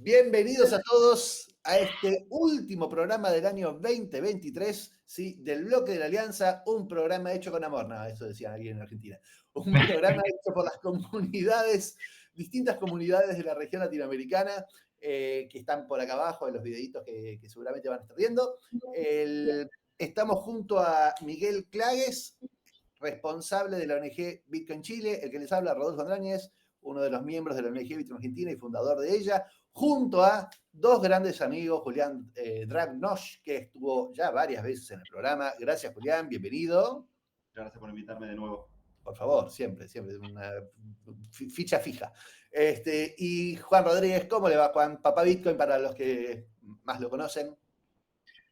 Bienvenidos a todos a este último programa del año 2023, ¿sí? Del Bloque de la Alianza, un programa hecho con amor, no, eso decían aquí en Argentina, un programa hecho por las comunidades, distintas comunidades de la región latinoamericana, que están por acá abajo en los videitos que seguramente van a estar viendo. Estamos junto a Miguel Clagues, responsable de la ONG Bitcoin Chile, el que les habla, Rodolfo Andráñez, uno de los miembros de la ONG Bitcoin Argentina y fundador de ella, junto a dos grandes amigos, Julián Dragnosh, que estuvo ya varias veces en el programa. Gracias, Julián, bienvenido. Gracias por invitarme de nuevo. Por favor, siempre, una ficha fija. Y Juan Rodríguez, ¿cómo le va, Juan? Papá Bitcoin, para los que más lo conocen.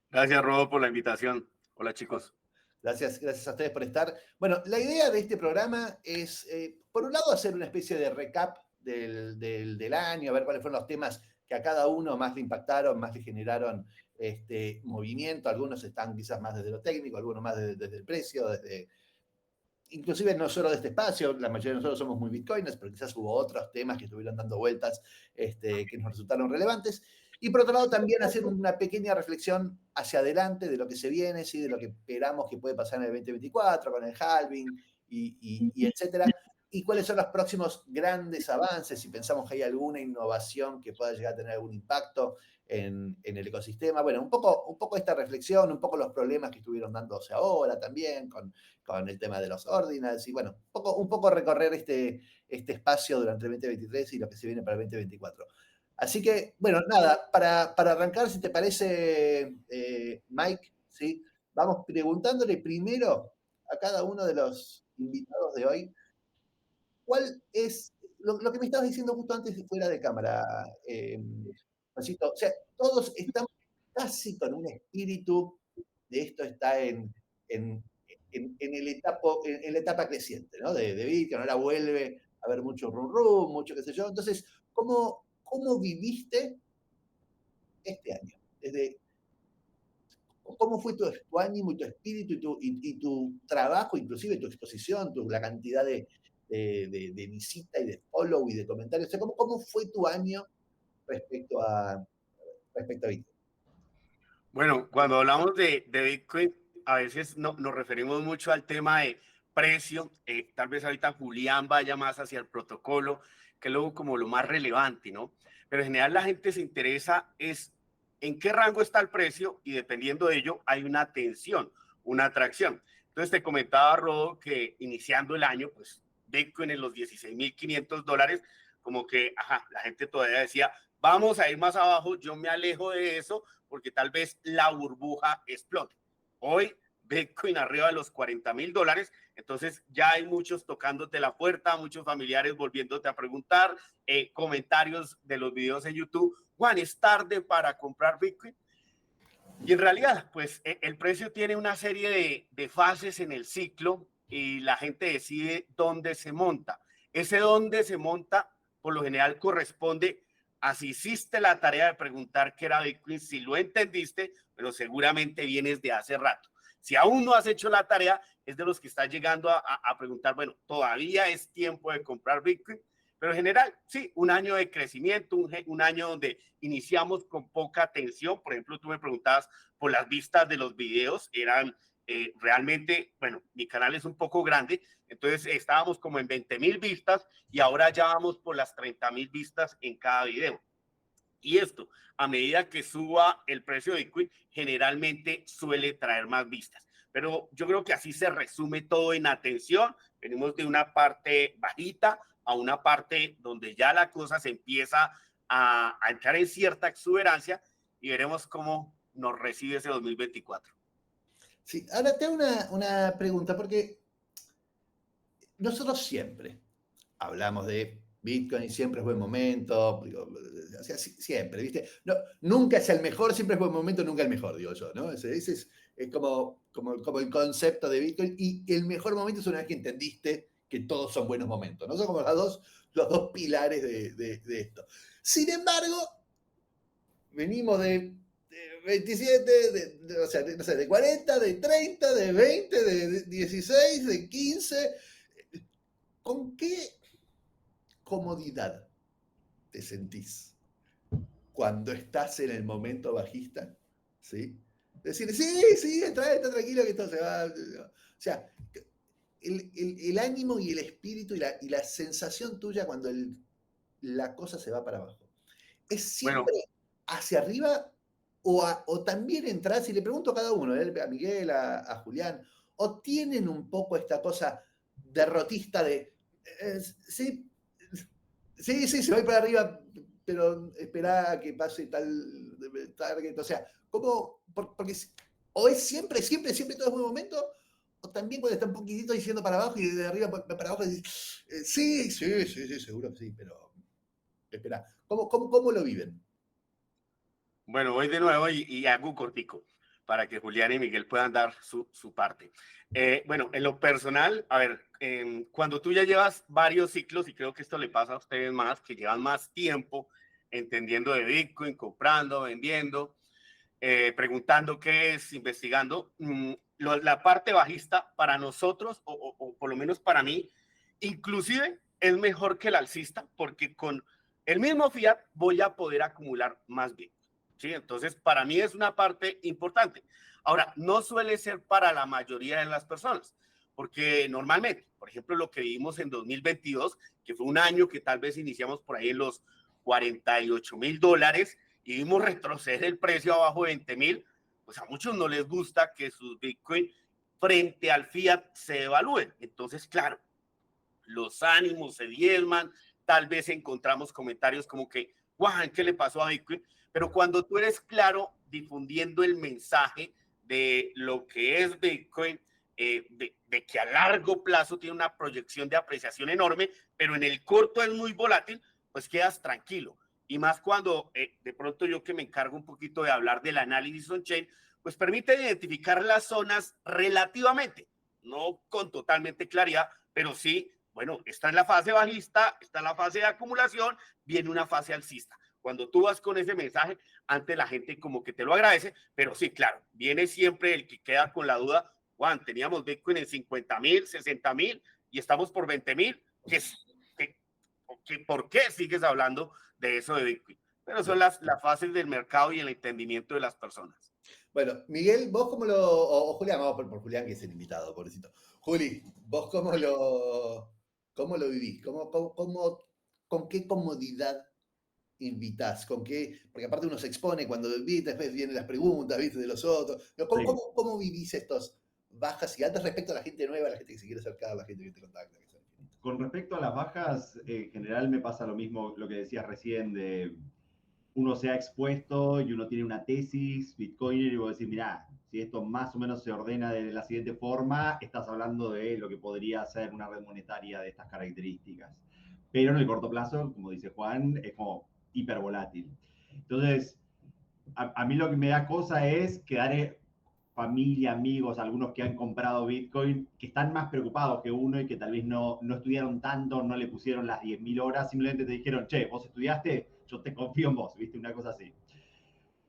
Gracias, Rodo, por la invitación. Hola, chicos. Gracias a ustedes por estar. Bueno, la idea de este programa es, por un lado, hacer una especie de recap del año, a ver cuáles fueron los temas que a cada uno más le impactaron, más le generaron movimiento. Algunos están quizás más desde lo técnico, algunos más desde el precio, inclusive no solo de este espacio, la mayoría de nosotros somos muy bitcoiners, pero quizás hubo otros temas que estuvieron dando vueltas que nos resultaron relevantes. Y por otro lado, también hacer una pequeña reflexión hacia adelante de lo que se viene, ¿sí? De lo que esperamos que puede pasar en el 2024 con el halving y etcétera. Y cuáles son los próximos grandes avances, si pensamos que hay alguna innovación que pueda llegar a tener algún impacto en el ecosistema. Bueno, un poco esta reflexión, un poco los problemas que estuvieron dándose ahora también con el tema de los ordinals y bueno, un poco recorrer este espacio durante el 2023 y lo que se viene para el 2024. Así que, bueno, nada, para arrancar, si te parece, Mike, ¿sí? Vamos preguntándole primero a cada uno de los invitados de hoy, ¿cuál es lo que me estabas diciendo justo antes de fuera de cámara, Juancito? O sea, todos estamos casi con un espíritu de esto está en la etapa creciente, ¿no? De Bitcoin, ahora vuelve a haber mucho rum, mucho qué sé yo. Entonces, ¿cómo viviste este año? ¿Cómo fue tu ánimo y tu espíritu y tu trabajo, inclusive tu exposición, la cantidad de visita y de follow y de comentarios? O sea, ¿cómo fue tu año respecto a Bitcoin? Bueno, cuando hablamos de Bitcoin, a veces nos referimos mucho al tema de precio. Tal vez ahorita Julián vaya más hacia el protocolo, que es luego como lo más relevante, ¿no? Pero en general la gente se interesa es en qué rango está el precio y dependiendo de ello hay una tensión, una atracción. Entonces te comentaba, Rodo, que iniciando el año, pues Bitcoin en los $16,500, como que, la gente todavía decía, vamos a ir más abajo, yo me alejo de eso porque tal vez la burbuja explote. Hoy Bitcoin arriba de los $40,000, entonces ya hay muchos tocándote la puerta, muchos familiares volviéndote a preguntar, comentarios de los videos en YouTube, Juan, ¿es tarde para comprar Bitcoin? Y en realidad, pues el precio tiene una serie de fases en el ciclo y la gente decide dónde se monta. Ese dónde se monta, por lo general, corresponde a si hiciste la tarea de preguntar qué era Bitcoin, si lo entendiste, pero seguramente vienes de hace rato. Si aún no has hecho la tarea, es de los que estás llegando a preguntar, bueno, todavía es tiempo de comprar Bitcoin. Pero en general, sí, un año de crecimiento, un año donde iniciamos con poca atención. Por ejemplo, tú me preguntabas por las vistas de los videos, eran realmente, bueno, mi canal es un poco grande, entonces estábamos como en 20,000 vistas y ahora ya vamos por las 30,000 vistas en cada video. Y esto, a medida que suba el precio de Bitcoin, generalmente suele traer más vistas. Pero yo creo que así se resume todo en atención. Venimos de una parte bajita a una parte donde ya la cosa se empieza a entrar en cierta exuberancia y veremos cómo nos recibe ese 2024. Sí, ahora te hago una pregunta, porque nosotros siempre hablamos de Bitcoin, siempre es buen momento, digo, o sea, siempre, ¿viste? No, nunca es el mejor, siempre es buen momento, nunca el mejor, digo yo, ¿no? Ese es como el concepto de Bitcoin, y el mejor momento es una vez que entendiste que todos son buenos momentos, ¿no? Son como los dos pilares de esto. Sin embargo, venimos de 27, o sea, no sé, de 40, de 30, de 20, de 16, de 15. ¿Con qué comodidad te sentís cuando estás en el momento bajista? ¿Sí? Decir, sí, está tranquilo que todo se va. O sea, el ánimo y el espíritu y la sensación tuya cuando la cosa se va para abajo. ¿Es siempre Bueno, hacia arriba o también entras, y le pregunto a cada uno, a Miguel, a Julián, o tienen un poco esta cosa derrotista de, sí, se va para arriba, pero espera a que pase tal target, o sea, ¿cómo? Porque o es siempre todo es buen momento, o también cuando está un poquitito diciendo para abajo y de arriba para abajo decís, sí, seguro que sí, pero espera, ¿cómo lo viven? bueno, voy de nuevo y hago un cortico para que Julián y Miguel puedan dar su parte. Bueno, en lo personal, a ver, cuando tú ya llevas varios ciclos, y creo que esto le pasa a ustedes más, que llevan más tiempo entendiendo de Bitcoin, comprando, vendiendo, preguntando qué es, investigando, la parte bajista para nosotros, o por lo menos para mí, inclusive es mejor que el alcista, porque con el mismo fiat voy a poder acumular más bien. ¿Sí? Entonces, para mí es una parte importante. Ahora, no suele ser para la mayoría de las personas, porque normalmente, por ejemplo, lo que vivimos en 2022, que fue un año que tal vez iniciamos por ahí en los $48,000 y vimos retroceder el precio abajo de 20,000, pues a muchos no les gusta que sus Bitcoin frente al fiat se evalúen. Entonces, claro, los ánimos se diezman, tal vez encontramos comentarios como que, Juan, ¿qué le pasó a Bitcoin? Pero cuando tú eres claro difundiendo el mensaje de lo que es Bitcoin, de que a largo plazo tiene una proyección de apreciación enorme, pero en el corto es muy volátil, pues quedas tranquilo. Y más cuando de pronto yo que me encargo un poquito de hablar del análisis on-chain, pues permite identificar las zonas relativamente, no con totalmente claridad, pero sí, bueno, está en la fase bajista, está en la fase de acumulación, viene una fase alcista. Cuando tú vas con ese mensaje, antes la gente como que te lo agradece, pero sí, claro, viene siempre el que queda con la duda, Juan, teníamos Bitcoin en 50,000, 60,000 y estamos por 20,000, ¿por qué sigues hablando de eso de Bitcoin? Pero son las fases del mercado y el entendimiento de las personas. Bueno, Miguel, vos o Julián, vamos por Julián, que es el invitado, pobrecito. Juli, vos cómo lo vivís, con qué comodidad invitás, porque aparte uno se expone cuando invita, después vienen las preguntas, viste, de los otros. Sí. ¿Cómo vivís estos bajas y altas respecto a la gente nueva, a la gente que se quiere acercar, a la gente que te contacta? Con respecto a las bajas, en general me pasa lo mismo, lo que decías recién, de uno se ha expuesto y uno tiene una tesis bitcoiner y vos decís, mirá, si esto más o menos se ordena de la siguiente forma, estás hablando de lo que podría ser una red monetaria de estas características. Pero en el corto plazo, como dice Juan, es como hipervolátil. Entonces, a mí lo que me da cosa es quedar familia, amigos, algunos que han comprado Bitcoin, que están más preocupados que uno y que tal vez no estudiaron tanto, no le pusieron las 10.000 horas, simplemente te dijeron, che, vos estudiaste, yo te confío en vos, ¿viste? Una cosa así.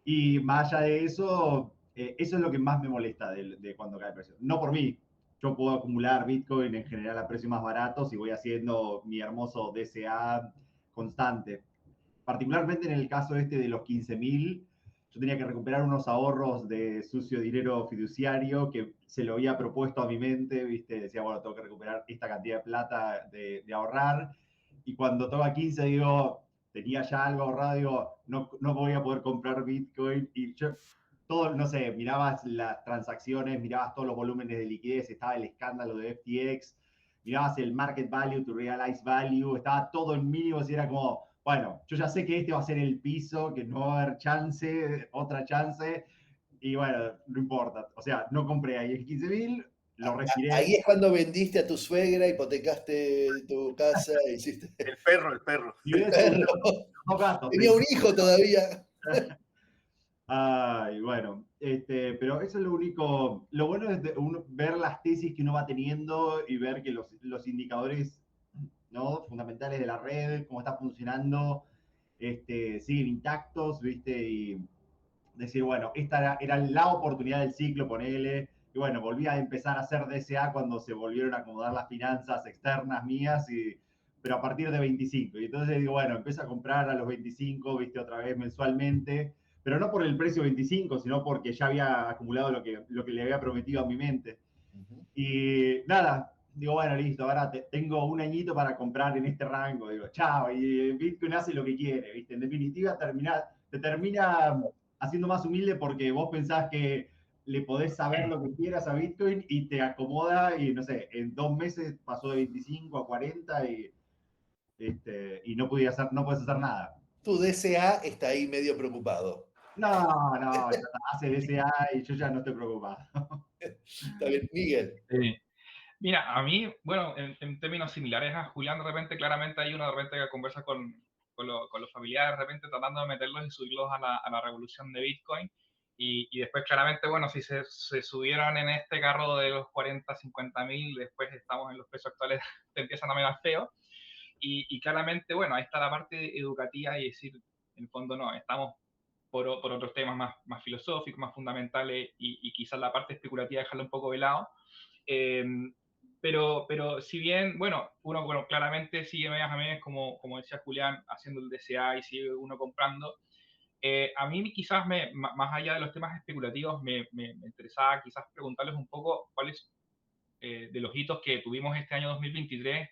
Y más allá de eso, eso es lo que más me molesta de cuando cae el precio. No por mí, yo puedo acumular Bitcoin en general a precios más baratos y voy haciendo mi hermoso DCA constante. Particularmente en el caso este de los 15.000, yo tenía que recuperar unos ahorros de sucio dinero fiduciario que se lo había propuesto a mi mente, ¿viste? Decía, bueno, tengo que recuperar esta cantidad de plata de ahorrar. Y cuando toca 15, digo, tenía ya algo ahorrado, digo, no voy a poder comprar Bitcoin. Y yo, todo, no sé, mirabas las transacciones, mirabas todos los volúmenes de liquidez, estaba el escándalo de FTX, mirabas el market value, tu realized value, estaba todo en mínimos y era como, bueno, yo ya sé que este va a ser el piso, que no va a haber chance, otra chance, y bueno, no importa. O sea, no compré ahí en 15.000, lo respiré. Ahí es cuando vendiste a tu suegra, hipotecaste tu casa, hiciste El perro, el perro. Y el eso, perro. no gastos. Tenía un hijo todavía. Ay, bueno, pero eso es lo único. Lo bueno es ver las tesis que uno va teniendo y ver que los indicadores, ¿no?, fundamentales de la red, cómo está funcionando, siguen intactos, ¿viste? Y decir, bueno, esta era la oportunidad del ciclo, ponele. Y bueno, volví a empezar a hacer DCA cuando se volvieron a acomodar las finanzas externas mías, pero a partir de 25. Y entonces digo, bueno, empiezo a comprar a los 25, ¿viste? Otra vez mensualmente, pero no por el precio 25, sino porque ya había acumulado lo que le había prometido a mi mente. Y nada, digo, bueno, listo, ahora tengo un añito para comprar en este rango. Digo, chao, y Bitcoin hace lo que quiere, ¿viste? En definitiva, te termina haciendo más humilde porque vos pensás que le podés saber lo que quieras a Bitcoin y te acomoda y, no sé, en 2 meses pasó de 25 a 40 y no puedes hacer nada. Tu DCA está ahí medio preocupado. No, ya hace DCA y yo ya no estoy preocupado. Está bien, Miguel. Sí. Mira, a mí, bueno, en términos similares a Julián, de repente, claramente hay uno de repente que conversa con los familiares, de repente tratando de meterlos y subirlos a la revolución de Bitcoin. Y después, claramente, bueno, si se subieron en este carro de los 40, 50 mil, después estamos en los precios actuales, te empiezan a mirar feo. Y claramente, bueno, ahí está la parte educativa y decir, en el fondo, no, estamos por otros temas más filosóficos, más fundamentales y quizás la parte especulativa dejarla un poco de lado. Eh, pero si bien, bueno, uno claramente sigue mes a mes, como decía Julián, haciendo el DCA y sigue uno comprando. A mí quizás, más allá de los temas especulativos, me interesaba quizás preguntarles un poco cuáles de los hitos que tuvimos este año 2023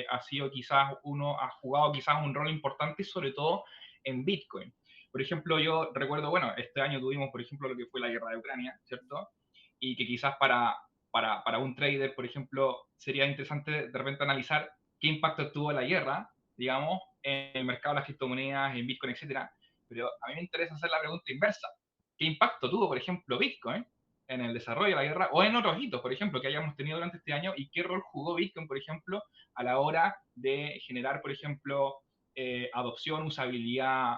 ha sido quizás ha jugado quizás un rol importante, sobre todo en Bitcoin. Por ejemplo, yo recuerdo, bueno, este año tuvimos, por ejemplo, lo que fue la guerra de Ucrania, ¿cierto? Y que quizás para un trader, por ejemplo, sería interesante de repente analizar qué impacto tuvo la guerra, digamos, en el mercado de las criptomonedas, en Bitcoin, etcétera. Pero a mí me interesa hacer la pregunta inversa. ¿Qué impacto tuvo, por ejemplo, Bitcoin en el desarrollo de la guerra o en otros hitos, por ejemplo, que hayamos tenido durante este año y qué rol jugó Bitcoin, por ejemplo, a la hora de generar, por ejemplo, adopción, usabilidad,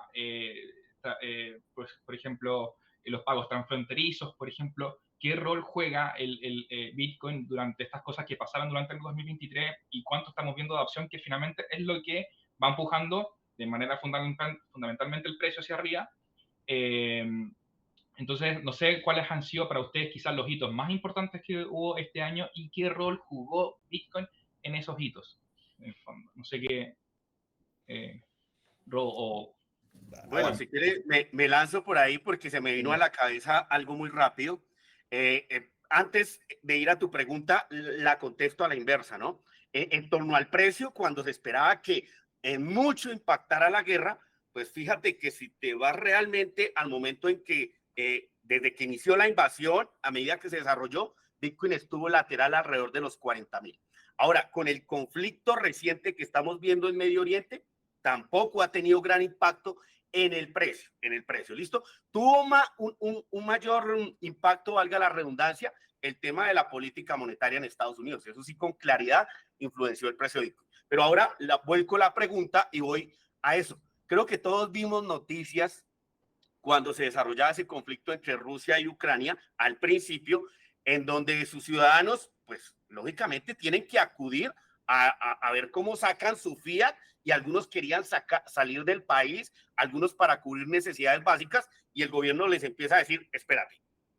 pues, por ejemplo, los pagos transfronterizos, por ejemplo, qué rol juega el Bitcoin durante estas cosas que pasaron durante el 2023 y cuánto estamos viendo de adopción, que finalmente es lo que va empujando de manera fundamentalmente el precio hacia arriba. Entonces, no sé cuáles han sido para ustedes quizás los hitos más importantes que hubo este año y qué rol jugó Bitcoin en esos hitos. En el fondo. No sé qué, Bueno, si quieres, me lanzo por ahí porque se me vino a la cabeza algo muy rápido. Antes de ir a tu pregunta, la contesto a la inversa, ¿no? En torno al precio, cuando se esperaba que mucho impactara la guerra, pues fíjate que si te vas realmente al momento en que, desde que inició la invasión, a medida que se desarrolló, Bitcoin estuvo lateral alrededor de los 40.000. Ahora, con el conflicto reciente que estamos viendo en Medio Oriente, tampoco ha tenido gran impacto en el precio, ¿listo? Tuvo un mayor impacto, valga la redundancia, el tema de la política monetaria en Estados Unidos. Eso sí, con claridad influenció el precio de Bitcoin. Pero ahora vuelco la pregunta y voy a eso. Creo que todos vimos noticias cuando se desarrollaba ese conflicto entre Rusia y Ucrania al principio, en donde sus ciudadanos, pues lógicamente tienen que acudir a ver cómo sacan su fiat, y algunos querían salir del país, algunos para cubrir necesidades básicas, y el gobierno les empieza a decir, espérate,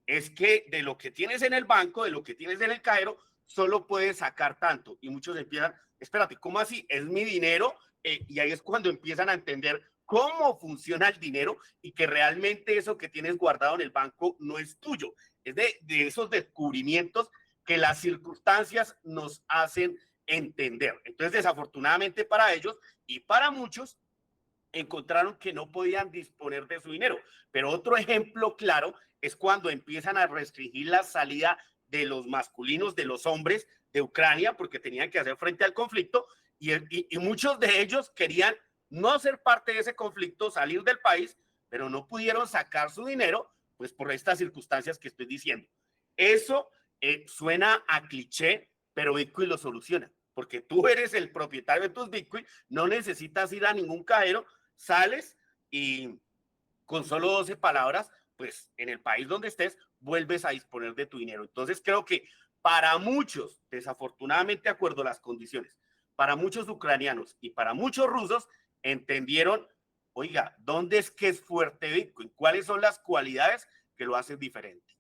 es que de lo que tienes en el banco, de lo que tienes en el cajero, solo puedes sacar tanto. Y muchos empiezan, espérate, ¿cómo así? Es mi dinero. Y ahí es cuando empiezan a entender cómo funciona el dinero y que realmente eso que tienes guardado en el banco no es tuyo. Es de esos descubrimientos que las circunstancias nos hacen entender. Entonces, desafortunadamente para ellos y para muchos, encontraron que no podían disponer de su dinero. Pero otro ejemplo claro es cuando empiezan a restringir la salida de los masculinos, de los hombres de Ucrania, porque tenían que hacer frente al conflicto, y muchos de ellos querían no ser parte de ese conflicto, salir del país, pero no pudieron sacar su dinero, pues por estas circunstancias que estoy diciendo. Eso suena a cliché, pero Bitcoin lo soluciona, porque tú eres el propietario de tus Bitcoin, no necesitas ir a ningún cajero, sales y con solo 12 palabras, pues en el país donde estés, vuelves a disponer de tu dinero. Entonces creo que para muchos, desafortunadamente de acuerdo a las condiciones, para muchos ucranianos y para muchos rusos, entendieron, oiga, ¿dónde es que es fuerte Bitcoin? ¿Cuáles son las cualidades que lo hacen diferente?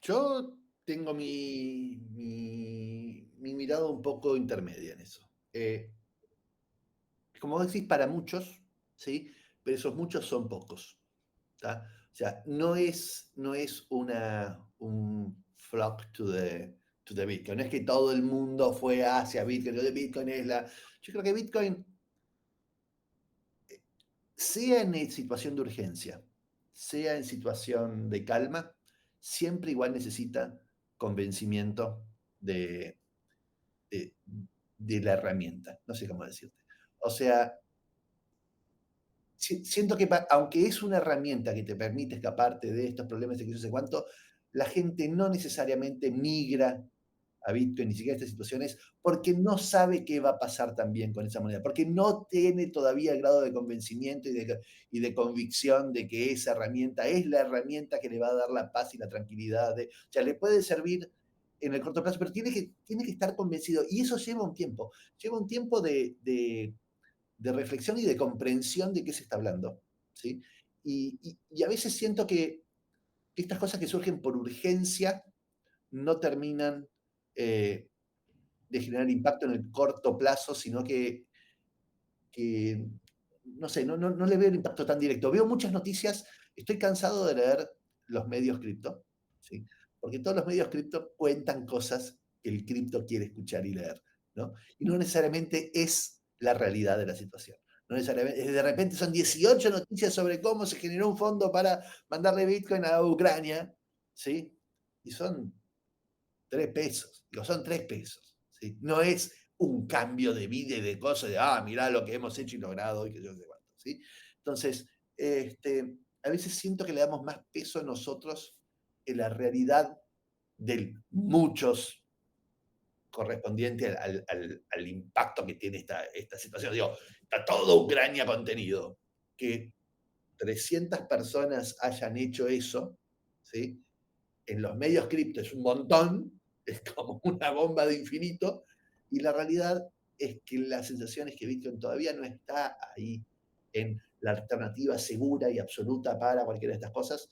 Yo tengo mi mirada un poco intermedia en eso. Como decís, para muchos, ¿sí? Pero esos muchos son pocos. ¿Tá? O sea, no es un flock to the Bitcoin. No es que todo el mundo fue hacia Bitcoin. Bitcoin es la... Yo creo que Bitcoin, sea en situación de urgencia, sea en situación de calma, siempre igual necesita convencimiento de, de, de la herramienta. No sé cómo decirte. O sea, siento que aunque es una herramienta que te permite escaparte de estos problemas de que yo sé cuánto, la gente no necesariamente migra a Bitcoin, ni siquiera a estas situaciones, porque no sabe qué va a pasar también con esa moneda, porque no tiene todavía el grado de convencimiento y de convicción de que esa herramienta es la herramienta que le va a dar la paz y la tranquilidad. O sea, le puede servir en el corto plazo, pero tiene que estar convencido. Y eso lleva un tiempo de reflexión y de comprensión de qué se está hablando. ¿Sí? Y a veces siento que estas cosas que surgen por urgencia no terminan de generar impacto en el corto plazo, sino que no sé, no le veo el impacto tan directo. Veo muchas noticias, estoy cansado de leer los medios cripto, ¿sí? Porque todos los medios cripto cuentan cosas que el cripto quiere escuchar y leer, ¿no? Y no necesariamente es la realidad de la situación. No necesariamente, de repente son 18 noticias sobre cómo se generó un fondo para mandarle Bitcoin a Ucrania, ¿sí? Y son 3 pesos, digo, son 3 pesos, ¿sí? No es un cambio de vida y de cosas de, mirá lo que hemos hecho y logrado y que yo no sé cuánto, ¿sí? Entonces, a veces siento que le damos más peso a nosotros en la realidad de muchos correspondiente al impacto que tiene esta situación. Digo, está todo Ucrania contenido. Que 300 personas hayan hecho eso, ¿sí? En los medios cripto es un montón, es como una bomba de infinito, y la realidad es que la sensación es que Bitcoin todavía no está ahí en la alternativa segura y absoluta para cualquiera de estas cosas,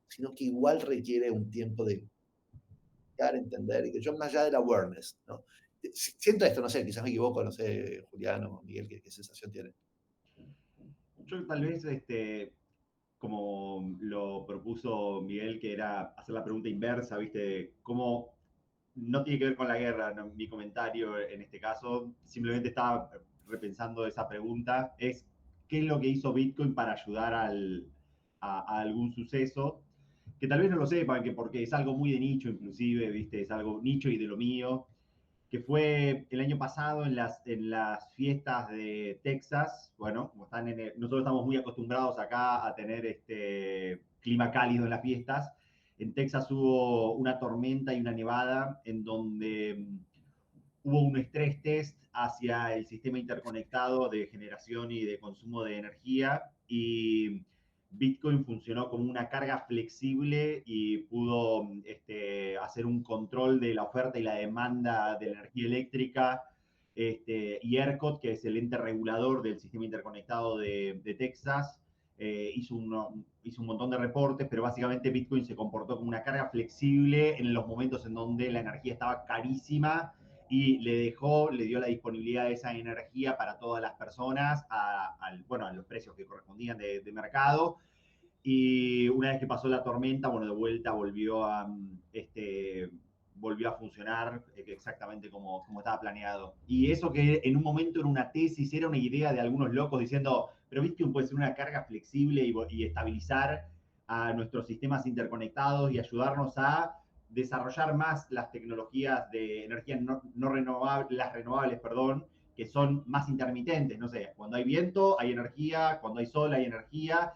sino que igual requiere un tiempo de llegar a entender, y que yo más allá del awareness, ¿no? Siento esto, no sé, quizás me equivoco, no sé, Julián o Miguel, ¿qué sensación tienen? Yo tal vez, como lo propuso Miguel, que era hacer la pregunta inversa, ¿viste? ¿Cómo no tiene que ver con la guerra, no, mi comentario en este caso, simplemente estaba repensando esa pregunta, es qué es lo que hizo Bitcoin para ayudar a algún suceso, que tal vez no lo sepan, que porque es algo muy de nicho inclusive, ¿viste? Es algo nicho y de lo mío, que fue el año pasado en las fiestas de Texas. Bueno, como nosotros estamos muy acostumbrados acá a tener clima cálido en las fiestas. En Texas hubo una tormenta y una nevada en donde hubo un estrés test hacia el sistema interconectado de generación y de consumo de energía, y Bitcoin funcionó como una carga flexible y pudo hacer un control de la oferta y la demanda de la energía eléctrica. Y ERCOT, que es el ente regulador del sistema interconectado de Texas, hizo un montón de reportes, pero básicamente Bitcoin se comportó como una carga flexible en los momentos en donde la energía estaba carísima, y le dio la disponibilidad de esa energía para todas las personas a los precios que correspondían de mercado. Y una vez que pasó la tormenta, bueno, de vuelta volvió a funcionar exactamente como estaba planeado. Y eso que en un momento era una tesis, era una idea de algunos locos diciendo, pero Bitcoin puede ser una carga flexible y estabilizar a nuestros sistemas interconectados y ayudarnos a desarrollar más las tecnologías de energía no renovables, las renovables, perdón, que son más intermitentes. No sé, cuando hay viento hay energía, cuando hay sol hay energía.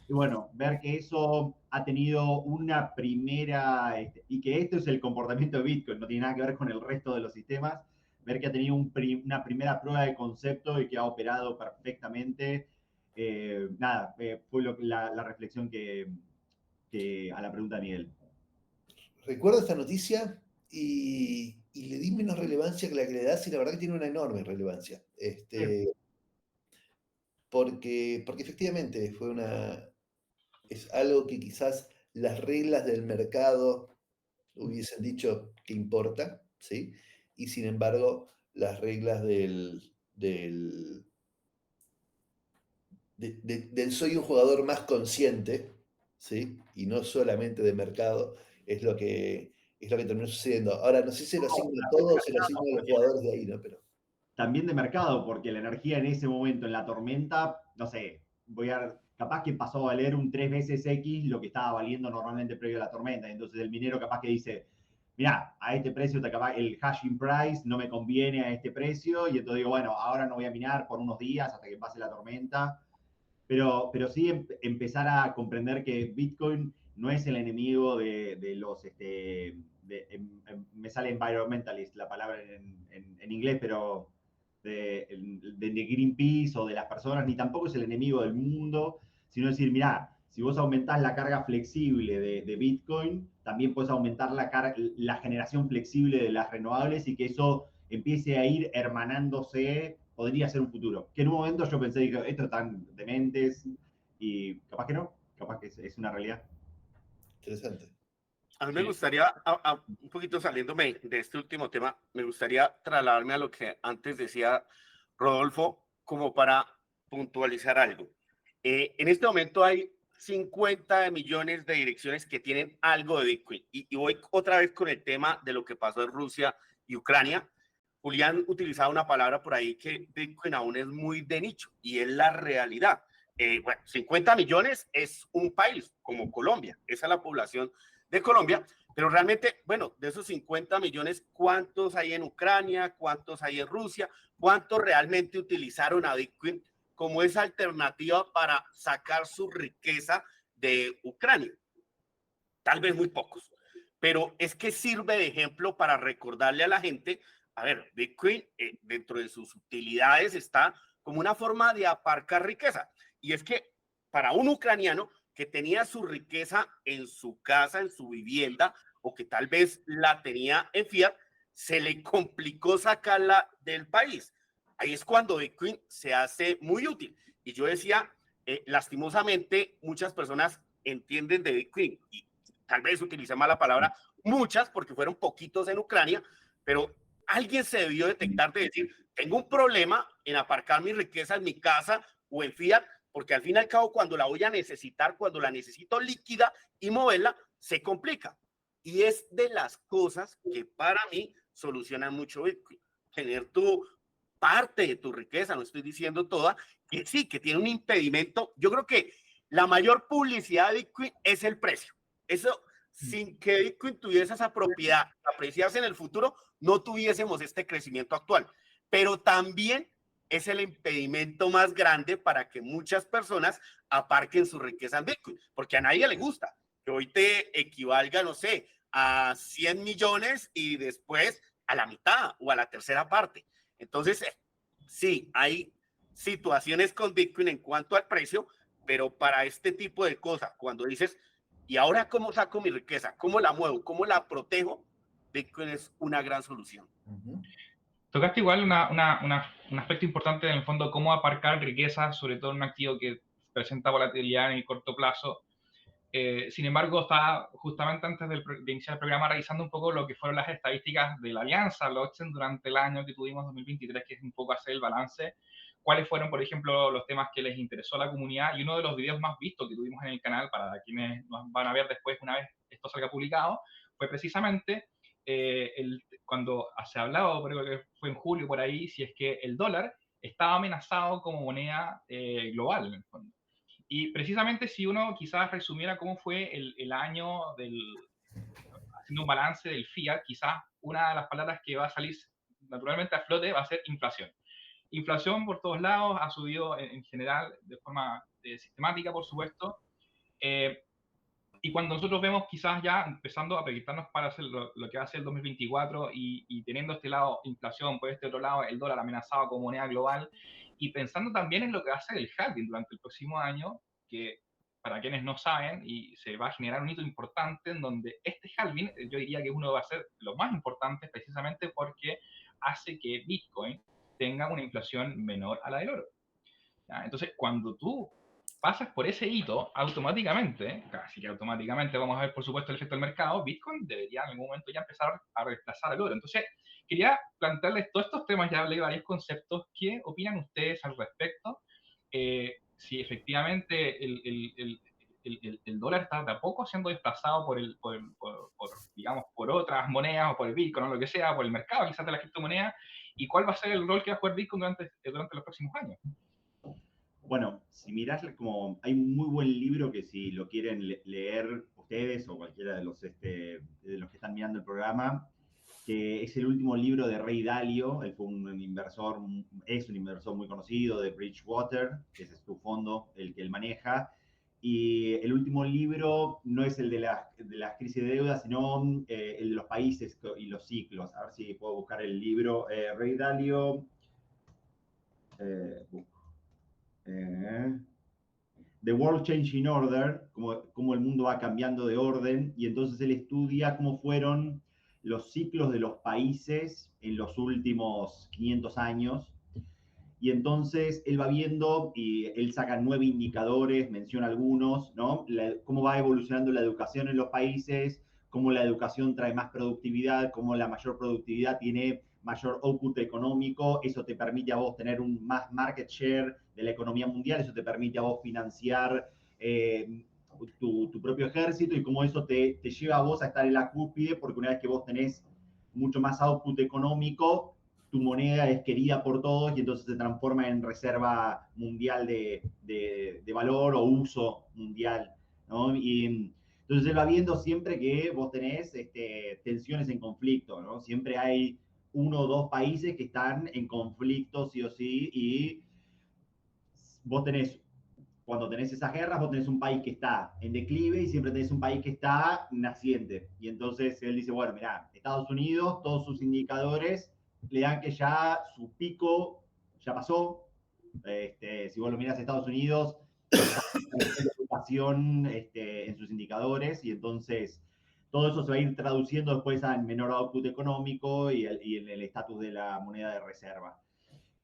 Y bueno, ver que eso ha tenido una primera, y que esto es el comportamiento de Bitcoin, no tiene nada que ver con el resto de los sistemas, ver que ha tenido una primera prueba de concepto y que ha operado perfectamente. Fue la reflexión que a la pregunta de Miguel. Recuerdo esta noticia y le di menos relevancia que la que le das, y la verdad que tiene una enorme relevancia. Porque efectivamente es algo que quizás las reglas del mercado hubiesen dicho que importa, ¿sí? Y sin embargo, las reglas del soy un jugador más consciente, ¿sí? Y no solamente de mercado, es lo que terminó sucediendo. Ahora, no sé si se lo asigno a todos o se lo asigno a los jugadores de ahí, ¿no? Pero también de mercado, porque la energía en ese momento, en la tormenta, no sé, capaz que pasó a valer un 3 veces X lo que estaba valiendo normalmente previo a la tormenta. Entonces el minero capaz que dice, mirá, a este precio el hashing price no me conviene a este precio, y entonces digo, bueno, ahora no voy a minar por unos días hasta que pase la tormenta. Pero sí empezar a comprender que Bitcoin no es el enemigo de los, me sale environmentalist la palabra en inglés, pero de Greenpeace o de las personas, ni tampoco es el enemigo del mundo, sino decir, mirá, si vos aumentás la carga flexible de Bitcoin, también puedes aumentar la generación flexible de las renovables, y que eso empiece a ir hermanándose. Podría ser un futuro. Que en un momento yo pensé, dije, estos están dementes, y capaz que no, capaz que es una realidad. interesante. A mí me gustaría, un poquito saliéndome de este último tema, me gustaría trasladarme a lo que antes decía Rodolfo, como para puntualizar algo. En este momento hay 50 millones de direcciones que tienen algo de Bitcoin. Y voy otra vez con el tema de lo que pasó en Rusia y Ucrania. Julián utilizaba una palabra por ahí, que Bitcoin aún es muy de nicho, y es la realidad. Bueno, 50 millones es un país como Colombia, esa es la población de Colombia, pero realmente, bueno, de esos 50 millones, ¿cuántos hay en Ucrania? ¿Cuántos hay en Rusia? ¿Cuántos realmente utilizaron a Bitcoin como esa alternativa para sacar su riqueza de Ucrania? Tal vez muy pocos, pero es que sirve de ejemplo para recordarle a la gente, a ver, Bitcoin dentro de sus utilidades está como una forma de aparcar riqueza, y es que para un ucraniano que tenía su riqueza en su casa, en su vivienda, o que tal vez la tenía en fiat, se le complicó sacarla del país. Ahí es cuando Bitcoin se hace muy útil. Y yo decía, lastimosamente, muchas personas entienden de Bitcoin, y tal vez utilicé mal la palabra, muchas, porque fueron poquitos en Ucrania, pero alguien se debió detectar de decir, tengo un problema en aparcar mi riqueza en mi casa o en fiat, porque al fin y al cabo, cuando la voy a necesitar, cuando la necesito líquida y moverla, se complica. Y es de las cosas que para mí solucionan mucho Bitcoin. Tener tu parte de tu riqueza, no estoy diciendo toda, que sí, que tiene un impedimento. Yo creo que la mayor publicidad de Bitcoin es el precio. Eso sin que Bitcoin tuviese esa propiedad de apreciarse en el futuro, no tuviésemos este crecimiento actual. Pero también es el impedimento más grande para que muchas personas aparquen su riqueza en Bitcoin, porque a nadie le gusta que hoy te equivalga, no sé, a 100 millones y después a la mitad o a la tercera parte. Entonces, sí, hay situaciones con Bitcoin en cuanto al precio, pero para este tipo de cosas, cuando dices, ¿y ahora cómo saco mi riqueza? ¿Cómo la muevo? ¿Cómo la protejo? Bitcoin es una gran solución. Tocaste igual un aspecto importante en el fondo, cómo aparcar riqueza, sobre todo en un activo que presenta volatilidad en el corto plazo. Sin embargo, estaba justamente antes de iniciar el programa revisando un poco lo que fueron las estadísticas de la Alianza Blockchain durante el año que tuvimos 2023, que es un poco hacer el balance. ¿Cuáles fueron, por ejemplo, los temas que les interesó a la comunidad? Y uno de los videos más vistos que tuvimos en el canal, para quienes nos van a ver después una vez esto salga publicado, fue precisamente cuando se hablaba, creo que fue en julio por ahí, si es que el dólar estaba amenazado como moneda global en el fondo. Y precisamente si uno quizás resumiera cómo fue el año haciendo un balance del fiat, quizás una de las palabras que va a salir naturalmente a flote va a ser inflación. Inflación por todos lados, ha subido en general de forma sistemática, por supuesto. Y cuando nosotros vemos quizás ya empezando a proyectarnos para hacer lo que va a ser el 2024 y teniendo este lado inflación, por este otro lado el dólar amenazado como moneda global, y pensando también en lo que va a ser el halving durante el próximo año, que para quienes no saben, y se va a generar un hito importante en donde este halving, yo diría que uno va a ser lo más importante precisamente porque hace que Bitcoin tenga una inflación menor a la del oro. ¿Ya? Entonces, cuando tú pasas por ese hito, automáticamente, casi que automáticamente, vamos a ver por supuesto el efecto del mercado, Bitcoin debería en algún momento ya empezar a reemplazar al oro. Entonces, quería plantearles todos estos temas, ya hablé de varios conceptos, ¿qué opinan ustedes al respecto? Si efectivamente el dólar está de a poco siendo desplazado digamos, por otras monedas o por el Bitcoin o lo que sea, por el mercado quizás de la criptomoneda, y cuál va a ser el rol que va a jugar Bitcoin durante los próximos años. Bueno, si mirás, como hay un muy buen libro que si lo quieren leer ustedes o cualquiera de los que están mirando el programa, que es el último libro de Ray Dalio. Él fue un inversor, es un inversor muy conocido de Bridgewater, que ese es su fondo, el que él maneja. Y el último libro no es el de las crisis de deuda, sino el de los países y los ciclos. A ver si puedo buscar el libro. Ray Dalio. The World Changing Order, como el mundo va cambiando de orden, y entonces él estudia cómo fueron los ciclos de los países en los últimos 500 años, y entonces él va viendo y él saca 9 indicadores, menciona algunos, ¿no? Cómo va evolucionando la educación en los países, cómo la educación trae más productividad, cómo la mayor productividad tiene mayor output económico, eso te permite a vos tener un más market share de la economía mundial, eso te permite a vos financiar tu propio ejército, y cómo eso te lleva a vos a estar en la cúspide, porque una vez que vos tenés mucho más output económico, tu moneda es querida por todos y entonces se transforma en reserva mundial de valor o uso mundial, ¿no? Y entonces él va viendo siempre que vos tenés tensiones en conflicto, ¿no? Siempre hay uno o dos países que están en conflicto sí o sí, y vos tenés, cuando tenés esas guerras, vos tenés un país que está en declive y siempre tenés un país que está naciente. Y entonces él dice, bueno, mirá, Estados Unidos, todos sus indicadores le dan que ya su pico ya pasó. Si vos lo mirás a Estados Unidos, está en educación en sus indicadores, y entonces todo eso se va a ir traduciendo después en menor output económico y en el estatus de la moneda de reserva.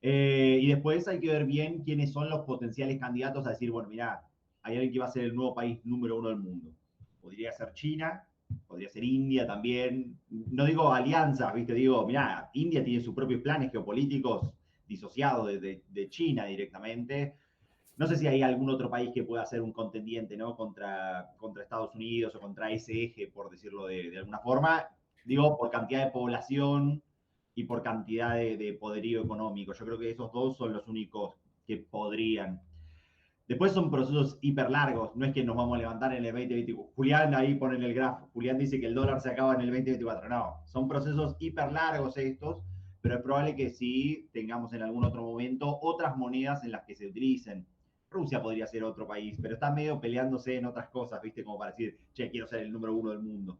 Y después hay que ver bien quiénes son los potenciales candidatos a decir, bueno, mirá, hay alguien que va a ser el nuevo país número 1 del mundo. Podría ser China, podría ser India también. No digo alianzas, ¿viste? Digo, mirá, India tiene sus propios planes geopolíticos disociados de China directamente. No sé si hay algún otro país que pueda ser un contendiente, ¿no? Contra Estados Unidos o contra ese eje, por decirlo de alguna forma. Digo, por cantidad de población y por cantidad de poderío económico. Yo creo que esos dos son los únicos que podrían. Después son procesos hiper largos, no es que nos vamos a levantar en el 2024. Julián ahí pone en el grafo, Julián dice que el dólar se acaba en el 2024. No, son procesos hiper largos estos, pero es probable que sí tengamos en algún otro momento otras monedas en las que se utilicen. Rusia podría ser otro país, pero está medio peleándose en otras cosas, ¿viste? Como para decir, che, quiero ser el número 1 del mundo.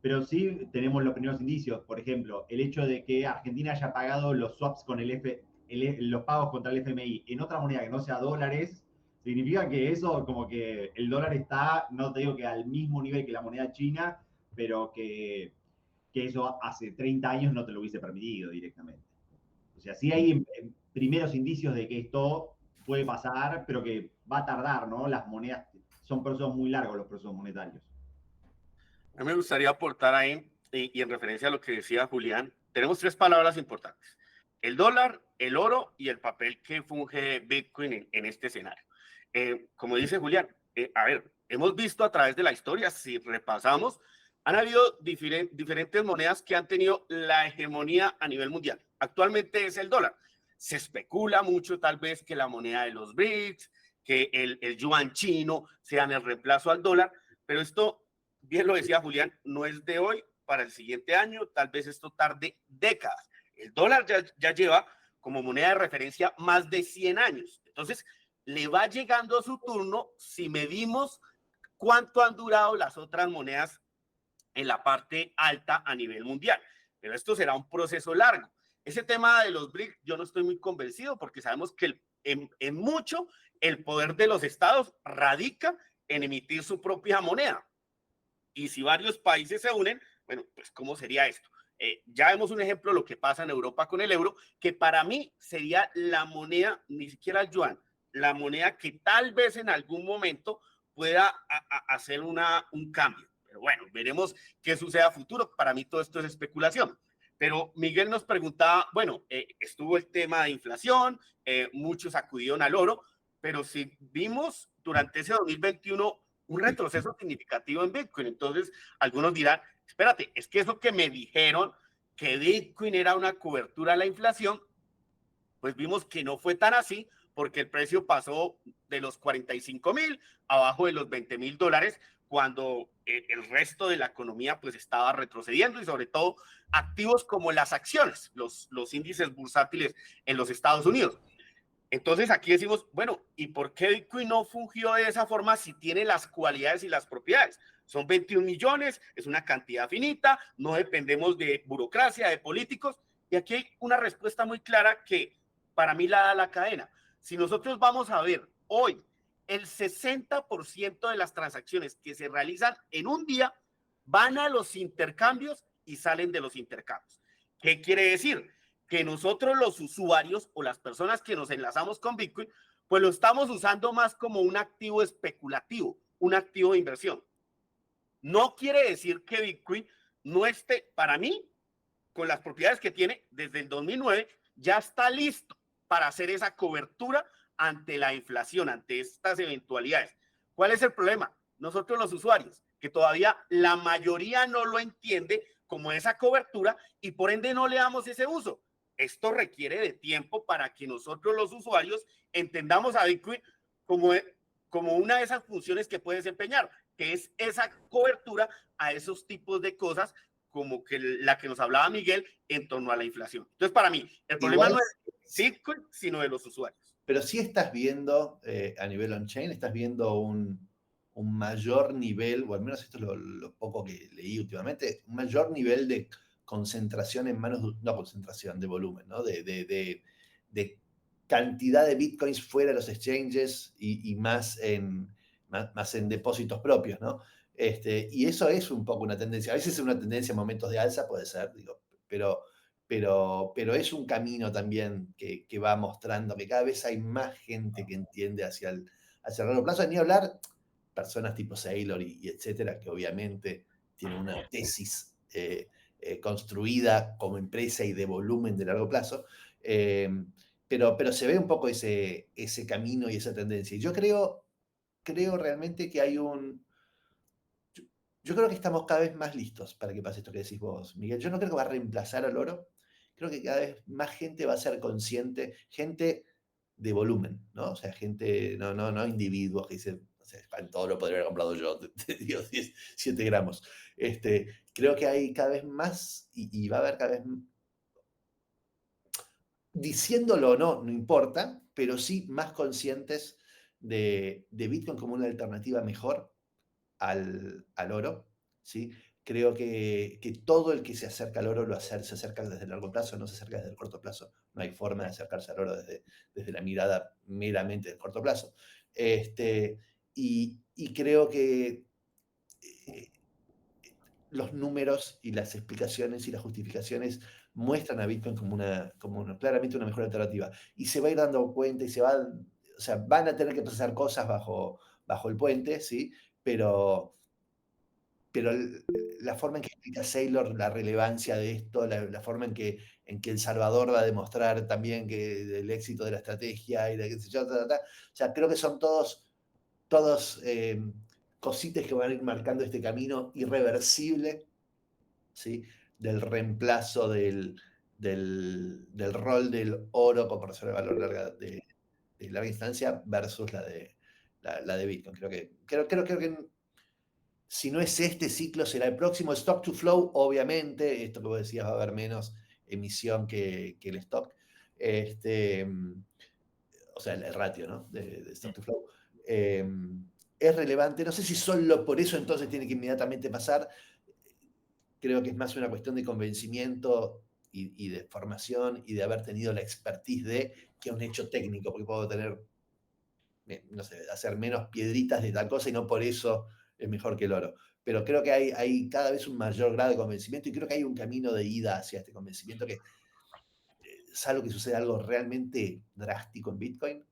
Pero sí tenemos los primeros indicios. Por ejemplo, el hecho de que Argentina haya pagado los swaps con los pagos contra el FMI en otra moneda que no sea dólares, significa que eso, como que el dólar está, no te digo que al mismo nivel que la moneda china, pero que eso hace 30 años no te lo hubiese permitido directamente. O sea, sí hay primeros indicios de que esto puede pasar, pero que va a tardar, ¿no? Las monedas son procesos muy largos, los procesos monetarios. A mí me gustaría aportar ahí, y en referencia a lo que decía Julián, tenemos 3 palabras importantes: el dólar, el oro y el papel que funge Bitcoin en este escenario. Como dice Julián, a ver, hemos visto a través de la historia, si repasamos, han habido diferentes monedas que han tenido la hegemonía a nivel mundial. Actualmente es el dólar. Se especula mucho tal vez que la moneda de los BRICS, que el yuan chino sean el reemplazo al dólar, pero esto, bien lo decía Julián, no es de hoy para el siguiente año, tal vez esto tarde décadas. El dólar ya lleva como moneda de referencia más de 100 años. Entonces, le va llegando su turno si medimos cuánto han durado las otras monedas en la parte alta a nivel mundial. Pero esto será un proceso largo. Ese tema de los BRICS, yo no estoy muy convencido porque sabemos que en mucho el poder de los estados radica en emitir su propia moneda. Y si varios países se unen, bueno, pues ¿cómo sería esto? Ya vemos un ejemplo de lo que pasa en Europa con el euro, que para mí sería la moneda, ni siquiera el yuan, la moneda que tal vez en algún momento pueda hacer un cambio. Pero bueno, veremos qué sucede a futuro. Para mí todo esto es especulación. Pero Miguel nos preguntaba, bueno, estuvo el tema de inflación, muchos acudieron al oro, pero si vimos durante ese 2021 un retroceso significativo en Bitcoin. Entonces, algunos dirán, espérate, es que eso que me dijeron que Bitcoin era una cobertura a la inflación, pues vimos que no fue tan así, porque el precio pasó de los 45,000 abajo de los $20,000, cuando el resto de la economía pues estaba retrocediendo, y sobre todo activos como las acciones, los índices bursátiles en los Estados Unidos. Entonces aquí decimos, bueno, ¿y por qué Bitcoin no fungió de esa forma si tiene las cualidades y las propiedades? Son 21 millones, es una cantidad finita, no dependemos de burocracia, de políticos, y aquí hay una respuesta muy clara que para mí la da la cadena. Si nosotros vamos a ver hoy, el 60% de las transacciones que se realizan en un día van a los intercambios y salen de los intercambios. ¿Qué quiere decir? Que nosotros los usuarios o las personas que nos enlazamos con Bitcoin, pues lo estamos usando más como un activo especulativo, un activo de inversión. No quiere decir que Bitcoin no esté, para mí, con las propiedades que tiene desde el 2009, ya está listo para hacer esa cobertura ante la inflación, ante estas eventualidades. ¿Cuál es el problema? Nosotros los usuarios, que todavía la mayoría no lo entiende como esa cobertura y por ende no le damos ese uso. Esto requiere de tiempo para que nosotros los usuarios entendamos a Bitcoin como una de esas funciones que puede desempeñar, que es esa cobertura a esos tipos de cosas como que la que nos hablaba Miguel en torno a la inflación. Entonces, para mí, el problema no es Bitcoin, sino de los usuarios. Pero sí estás viendo, a nivel on-chain, estás viendo un mayor nivel, o al menos esto es lo poco que leí últimamente, un mayor nivel de concentración en manos, no concentración, de volumen, ¿no? De cantidad de bitcoins fuera de los exchanges y más en depósitos propios, ¿no? Y eso es un poco una tendencia. A veces es una tendencia en momentos de alza, puede ser, digo, pero es un camino también que va mostrando que cada vez hay más gente que entiende hacia el largo plazo. Ni hablar personas tipo Saylor y etcétera, que obviamente tienen una tesis construida como empresa y de volumen de largo plazo, pero se ve un poco ese camino y esa tendencia. Y yo creo realmente que hay yo creo que estamos cada vez más listos para que pase esto que decís vos, Miguel. Yo no creo que va a reemplazar al oro. Creo que cada vez más gente va a ser consciente, gente de volumen, ¿no? O sea, gente, no individuos que dicen, o sea, todo lo podría haber comprado yo, te digo, 7 gramos. Creo que hay cada vez más, y va a haber cada vez, diciéndolo o no, no importa, pero sí más conscientes de Bitcoin como una alternativa mejor al oro, ¿sí? Creo que todo el que se acerca al oro se acerca desde el largo plazo, no se acerca desde el corto plazo. No hay forma de acercarse al oro desde la mirada meramente del corto plazo. Y creo que eh, los números y las explicaciones y las justificaciones muestran a Bitcoin como claramente una mejor alternativa. Y se va a ir dando cuenta y o sea, van a tener que procesar cosas bajo el puente, ¿sí? Pero la forma en que explica Saylor la relevancia de esto, la forma en que El Salvador va a demostrar también que el éxito de la estrategia y de qué sé yo, o sea, creo que son todos cositas que van a ir marcando este camino irreversible, ¿sí? Del reemplazo del rol del oro como reserva de valor de larga instancia versus la de Bitcoin. Creo que si no es este ciclo, será el próximo. Stock to flow, obviamente, esto que vos decías, va a haber menos emisión que el stock. O sea, el ratio, ¿no? De stock to flow. Es relevante. No sé si solo por eso entonces tiene que inmediatamente pasar. Creo que es más una cuestión de convencimiento y de formación y de haber tenido la expertise que un hecho técnico, porque puedo tener, no sé, hacer menos piedritas de tal cosa y no por eso es mejor que el oro. Pero creo que hay cada vez un mayor grado de convencimiento y creo que hay un camino de ida hacia este convencimiento que, salvo que suceda algo realmente drástico en Bitcoin,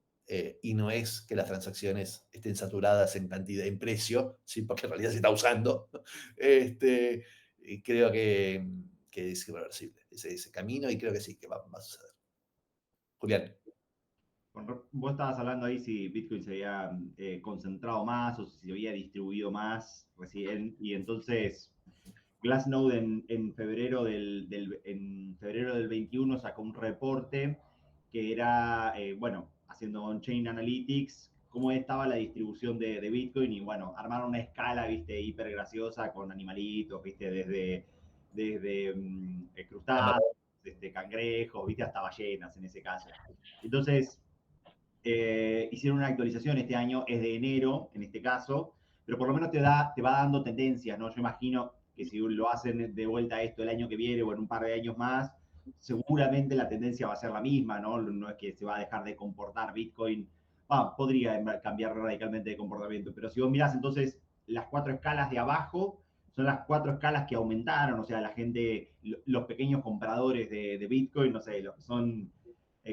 y no es que las transacciones estén saturadas en cantidad, en precio, ¿sí? Porque en realidad se está usando, creo que es irreversible ese camino y creo que sí, que va a suceder. Julián. Vos estabas hablando ahí si Bitcoin se había concentrado más o si se había distribuido más recién, y entonces Glassnode en febrero en febrero del 21 sacó un reporte que era, bueno, haciendo on-chain analytics, cómo estaba la distribución de Bitcoin, y bueno, armaron una escala, viste, hiper graciosa con animalitos, viste, desde crustáceos, cangrejos, viste, hasta ballenas en ese caso. Entonces, hicieron una actualización este año, es de enero en este caso, pero por lo menos te va dando tendencias, ¿no? Yo imagino que si lo hacen de vuelta esto el año que viene o en un par de años más, seguramente la tendencia va a ser la misma, ¿no? No es que se va a dejar de comportar Bitcoin, podría cambiar radicalmente de comportamiento, pero si vos mirás entonces las 4 escalas de abajo, son las 4 escalas que aumentaron, o sea, la gente, los pequeños compradores de Bitcoin, no sé, los que son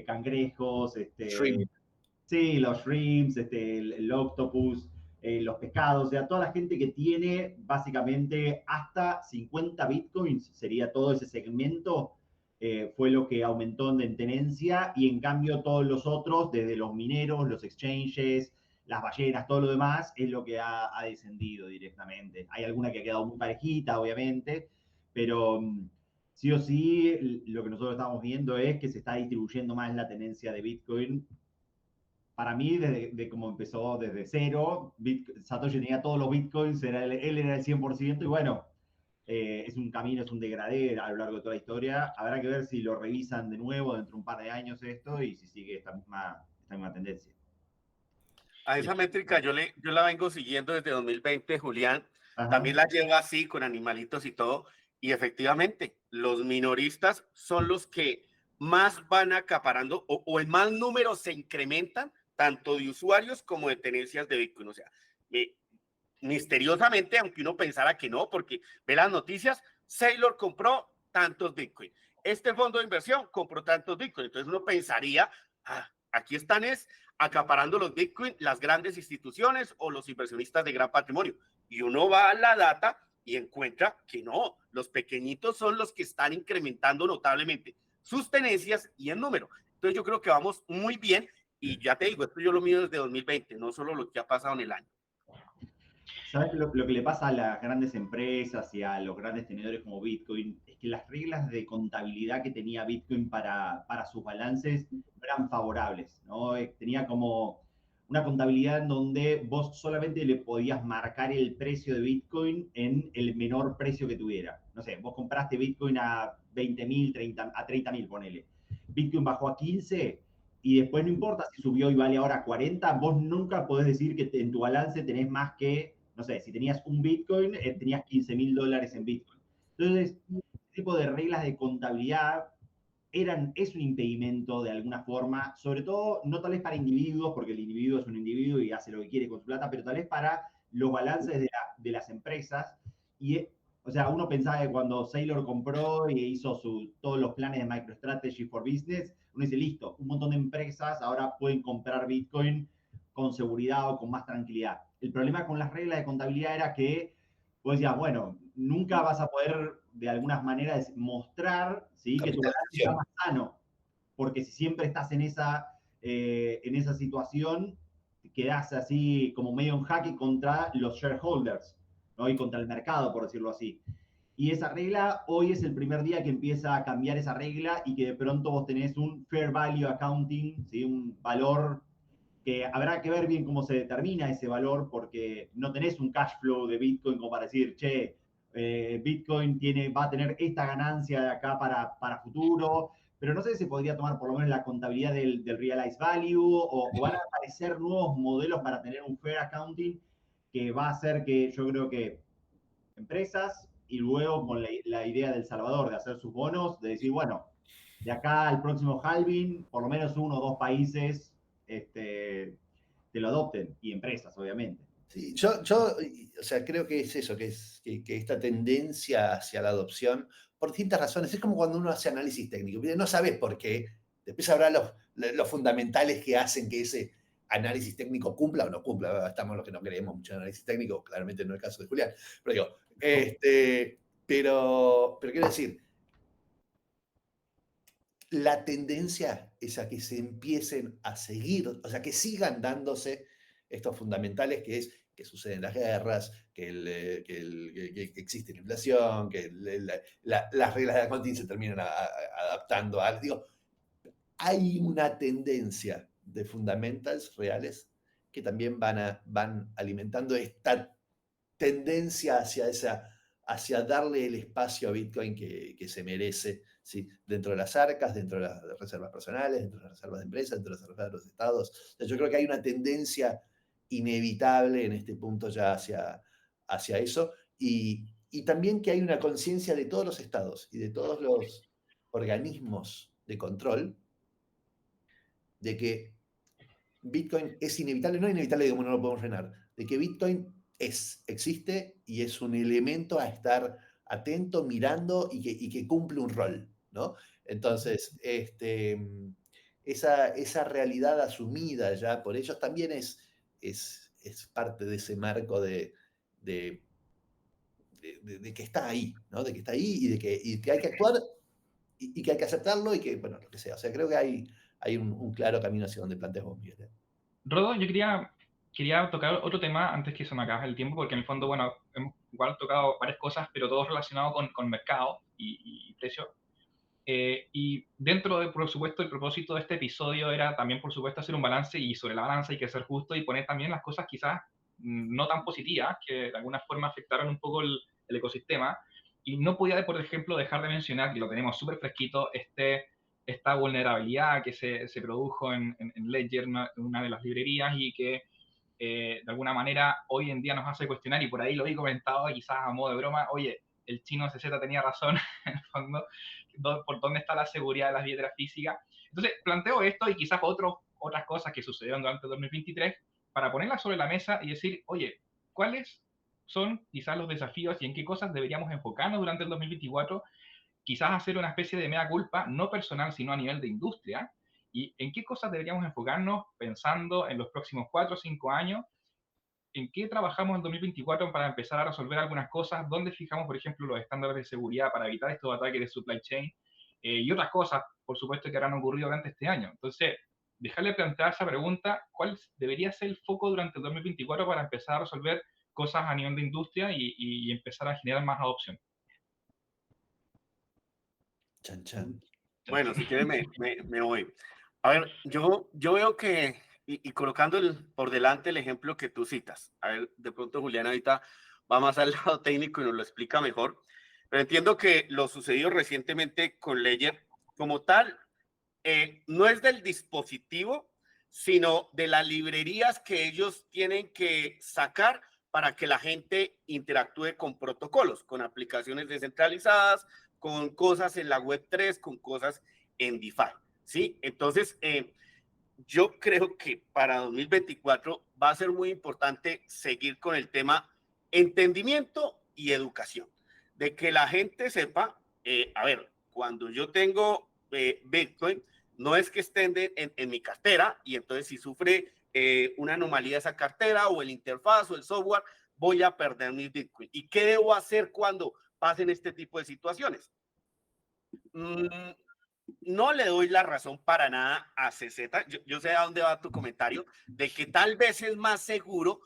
cangrejos, Shrimp. sí, los shrimps, el octopus, los pescados, o sea, toda la gente que tiene básicamente hasta 50 bitcoins, sería todo ese segmento, fue lo que aumentó en tenencia, y en cambio todos los otros, desde los mineros, los exchanges, las ballenas, todo lo demás, es lo que ha descendido directamente. Hay alguna que ha quedado muy parejita, obviamente, pero sí o sí, lo que nosotros estamos viendo es que se está distribuyendo más la tenencia de Bitcoin. Para mí, desde como empezó desde cero, Satoshi tenía todos los bitcoins, él era el 100%, y bueno, es un camino, es un degradé a lo largo de toda la historia. Habrá que ver si lo revisan de nuevo dentro de un par de años esto y si sigue esta misma tendencia. A esa métrica yo la vengo siguiendo desde 2020, Julián. Ajá. También la llevo así, con animalitos y todo. Y efectivamente, los minoristas son los que más van acaparando o en más número se incrementan, tanto de usuarios como de tenencias de Bitcoin. O sea, misteriosamente, aunque uno pensara que no, porque ve las noticias, Saylor compró tantos Bitcoin. Este fondo de inversión compró tantos Bitcoin. Entonces uno pensaría, aquí están acaparando los Bitcoin las grandes instituciones o los inversionistas de gran patrimonio. Y uno va a la data y encuentra que no, los pequeñitos son los que están incrementando notablemente sus tenencias y en número. Entonces yo creo que vamos muy bien, y ya te digo, esto yo lo mido desde 2020, no solo lo que ha pasado en el año. ¿Sabes lo que le pasa a las grandes empresas y a los grandes tenedores como Bitcoin? Es que las reglas de contabilidad que tenía Bitcoin para sus balances no eran favorables, ¿no? Tenía como una contabilidad en donde vos solamente le podías marcar el precio de Bitcoin en el menor precio que tuviera. No sé, vos compraste Bitcoin a 20.000, a 30.000, ponele. Bitcoin bajó a 15 y después no importa si subió y vale ahora 40, vos nunca podés decir que en tu balance tenés más que, no sé, si tenías un Bitcoin, tenías $15.000 en Bitcoin. Entonces, este tipo de reglas de contabilidad es un impedimento de alguna forma, sobre todo, no tal vez para individuos, porque el individuo es un individuo y hace lo que quiere con su plata, pero tal vez para los balances de las empresas. Y, o sea, uno pensaba que cuando Saylor compró y hizo todos los planes de MicroStrategy for Business, uno dice, listo, un montón de empresas ahora pueden comprar Bitcoin con seguridad o con más tranquilidad. El problema con las reglas de contabilidad era que vos decías, bueno, nunca vas a poder de algunas maneras mostrar, ¿sí?, que tu balance está más sano, porque si siempre estás en esa situación, quedás así como medio en jaque contra los shareholders, ¿no?, y contra el mercado, por decirlo así. Y esa regla, hoy es el primer día que empieza a cambiar esa regla y que de pronto vos tenés un fair value accounting, ¿sí?, un valor que habrá que ver bien cómo se determina ese valor, porque no tenés un cash flow de Bitcoin como para decir, che, Bitcoin va a tener esta ganancia de acá para futuro, pero no sé si podría tomar por lo menos la contabilidad del realized value o van a aparecer nuevos modelos para tener un fair accounting que va a hacer que yo creo que empresas y luego con la idea del Salvador de hacer sus bonos, de decir, bueno, de acá al próximo halving, por lo menos 1 o 2 países te lo adopten, y empresas, obviamente. Sí, o sea, creo que es eso, que esta tendencia hacia la adopción, por distintas razones, es como cuando uno hace análisis técnico, no sabes por qué, después habrá los fundamentales que hacen que ese análisis técnico cumpla o no cumpla. Estamos los que no creemos mucho en análisis técnico, claramente no es el caso de Julián, pero digo, pero quiero decir, la tendencia es a que se empiecen a seguir, o sea, que sigan dándose estos fundamentales, que es que suceden las guerras, que existe la inflación, que las reglas de accounting se terminan adaptando a... Digo, hay una tendencia de fundamentals reales que también van alimentando esta tendencia hacia darle el espacio a Bitcoin que se merece, ¿sí?, dentro de las arcas, dentro de las reservas personales, dentro de las reservas de empresas, dentro de las reservas de los estados. O sea, yo creo que hay una tendencia inevitable en este punto ya hacia eso, y también que hay una conciencia de todos los estados y de todos los organismos de control de que Bitcoin es inevitable, no inevitable, digamos, no lo podemos frenar, de que Bitcoin existe y es un elemento a estar atento, mirando y que cumple un rol, ¿no? Entonces, esa realidad asumida ya por ellos también es parte de ese marco de que está ahí, ¿no? De que está ahí y de que hay que actuar y que hay que aceptarlo y que, bueno, lo que sea. O sea, creo que hay un claro camino hacia donde planteas vos, Miguel. Rodo, yo quería tocar otro tema antes que se me acabe el tiempo, porque en el fondo, bueno, hemos igual tocado varias cosas, pero todo relacionado con mercado y precio. Y dentro de, por supuesto, el propósito de este episodio era también, por supuesto, hacer un balance, y sobre la balanza hay que ser justo y poner también las cosas quizás no tan positivas, que de alguna forma afectaron un poco el ecosistema. Y no podía, por ejemplo, dejar de mencionar, que lo tenemos súper fresquito, esta vulnerabilidad que se produjo en Ledger, una de las librerías, y que de alguna manera hoy en día nos hace cuestionar, y por ahí lo he comentado quizás a modo de broma, oye, el chino CZ tenía razón, en el fondo, por dónde está la seguridad de las billeteras físicas. Entonces, planteo esto y quizás otras cosas que sucedieron durante el 2023 para ponerlas sobre la mesa y decir, oye, ¿cuáles son quizás los desafíos y en qué cosas deberíamos enfocarnos durante el 2024? Quizás hacer una especie de mea culpa, no personal, sino a nivel de industria, y en qué cosas deberíamos enfocarnos pensando en los próximos 4 o 5 años, en qué trabajamos en 2024 para empezar a resolver algunas cosas, dónde fijamos, por ejemplo, los estándares de seguridad para evitar estos ataques de supply chain, y otras cosas, por supuesto, que habrán ocurrido durante este año. Entonces, dejarle plantear esa pregunta, ¿cuál debería ser el foco durante el 2024 para empezar a resolver cosas a nivel de industria y empezar a generar más adopción. Chan, chan. Bueno, si quieres me voy. A ver, yo veo que, y colocando por delante el ejemplo que tú citas, a ver, de pronto Julián ahorita va más al lado técnico y nos lo explica mejor, pero entiendo que lo sucedido recientemente con Ledger, como tal, no es del dispositivo, sino de las librerías que ellos tienen que sacar para que la gente interactúe con protocolos, con aplicaciones descentralizadas, con cosas en la Web3, con cosas en DeFi. ¿Sí? Entonces, yo creo que para 2024 va a ser muy importante seguir con el tema entendimiento y educación, de que la gente sepa, a ver, cuando yo tengo Bitcoin, no es que esté en mi cartera y entonces si sufre una anomalía esa cartera o el interfaz o el software, voy a perder mi Bitcoin. ¿Y qué debo hacer cuando pasen este tipo de situaciones? No le doy la razón para nada a CZ. Yo sé a dónde va tu comentario, de que tal vez es más seguro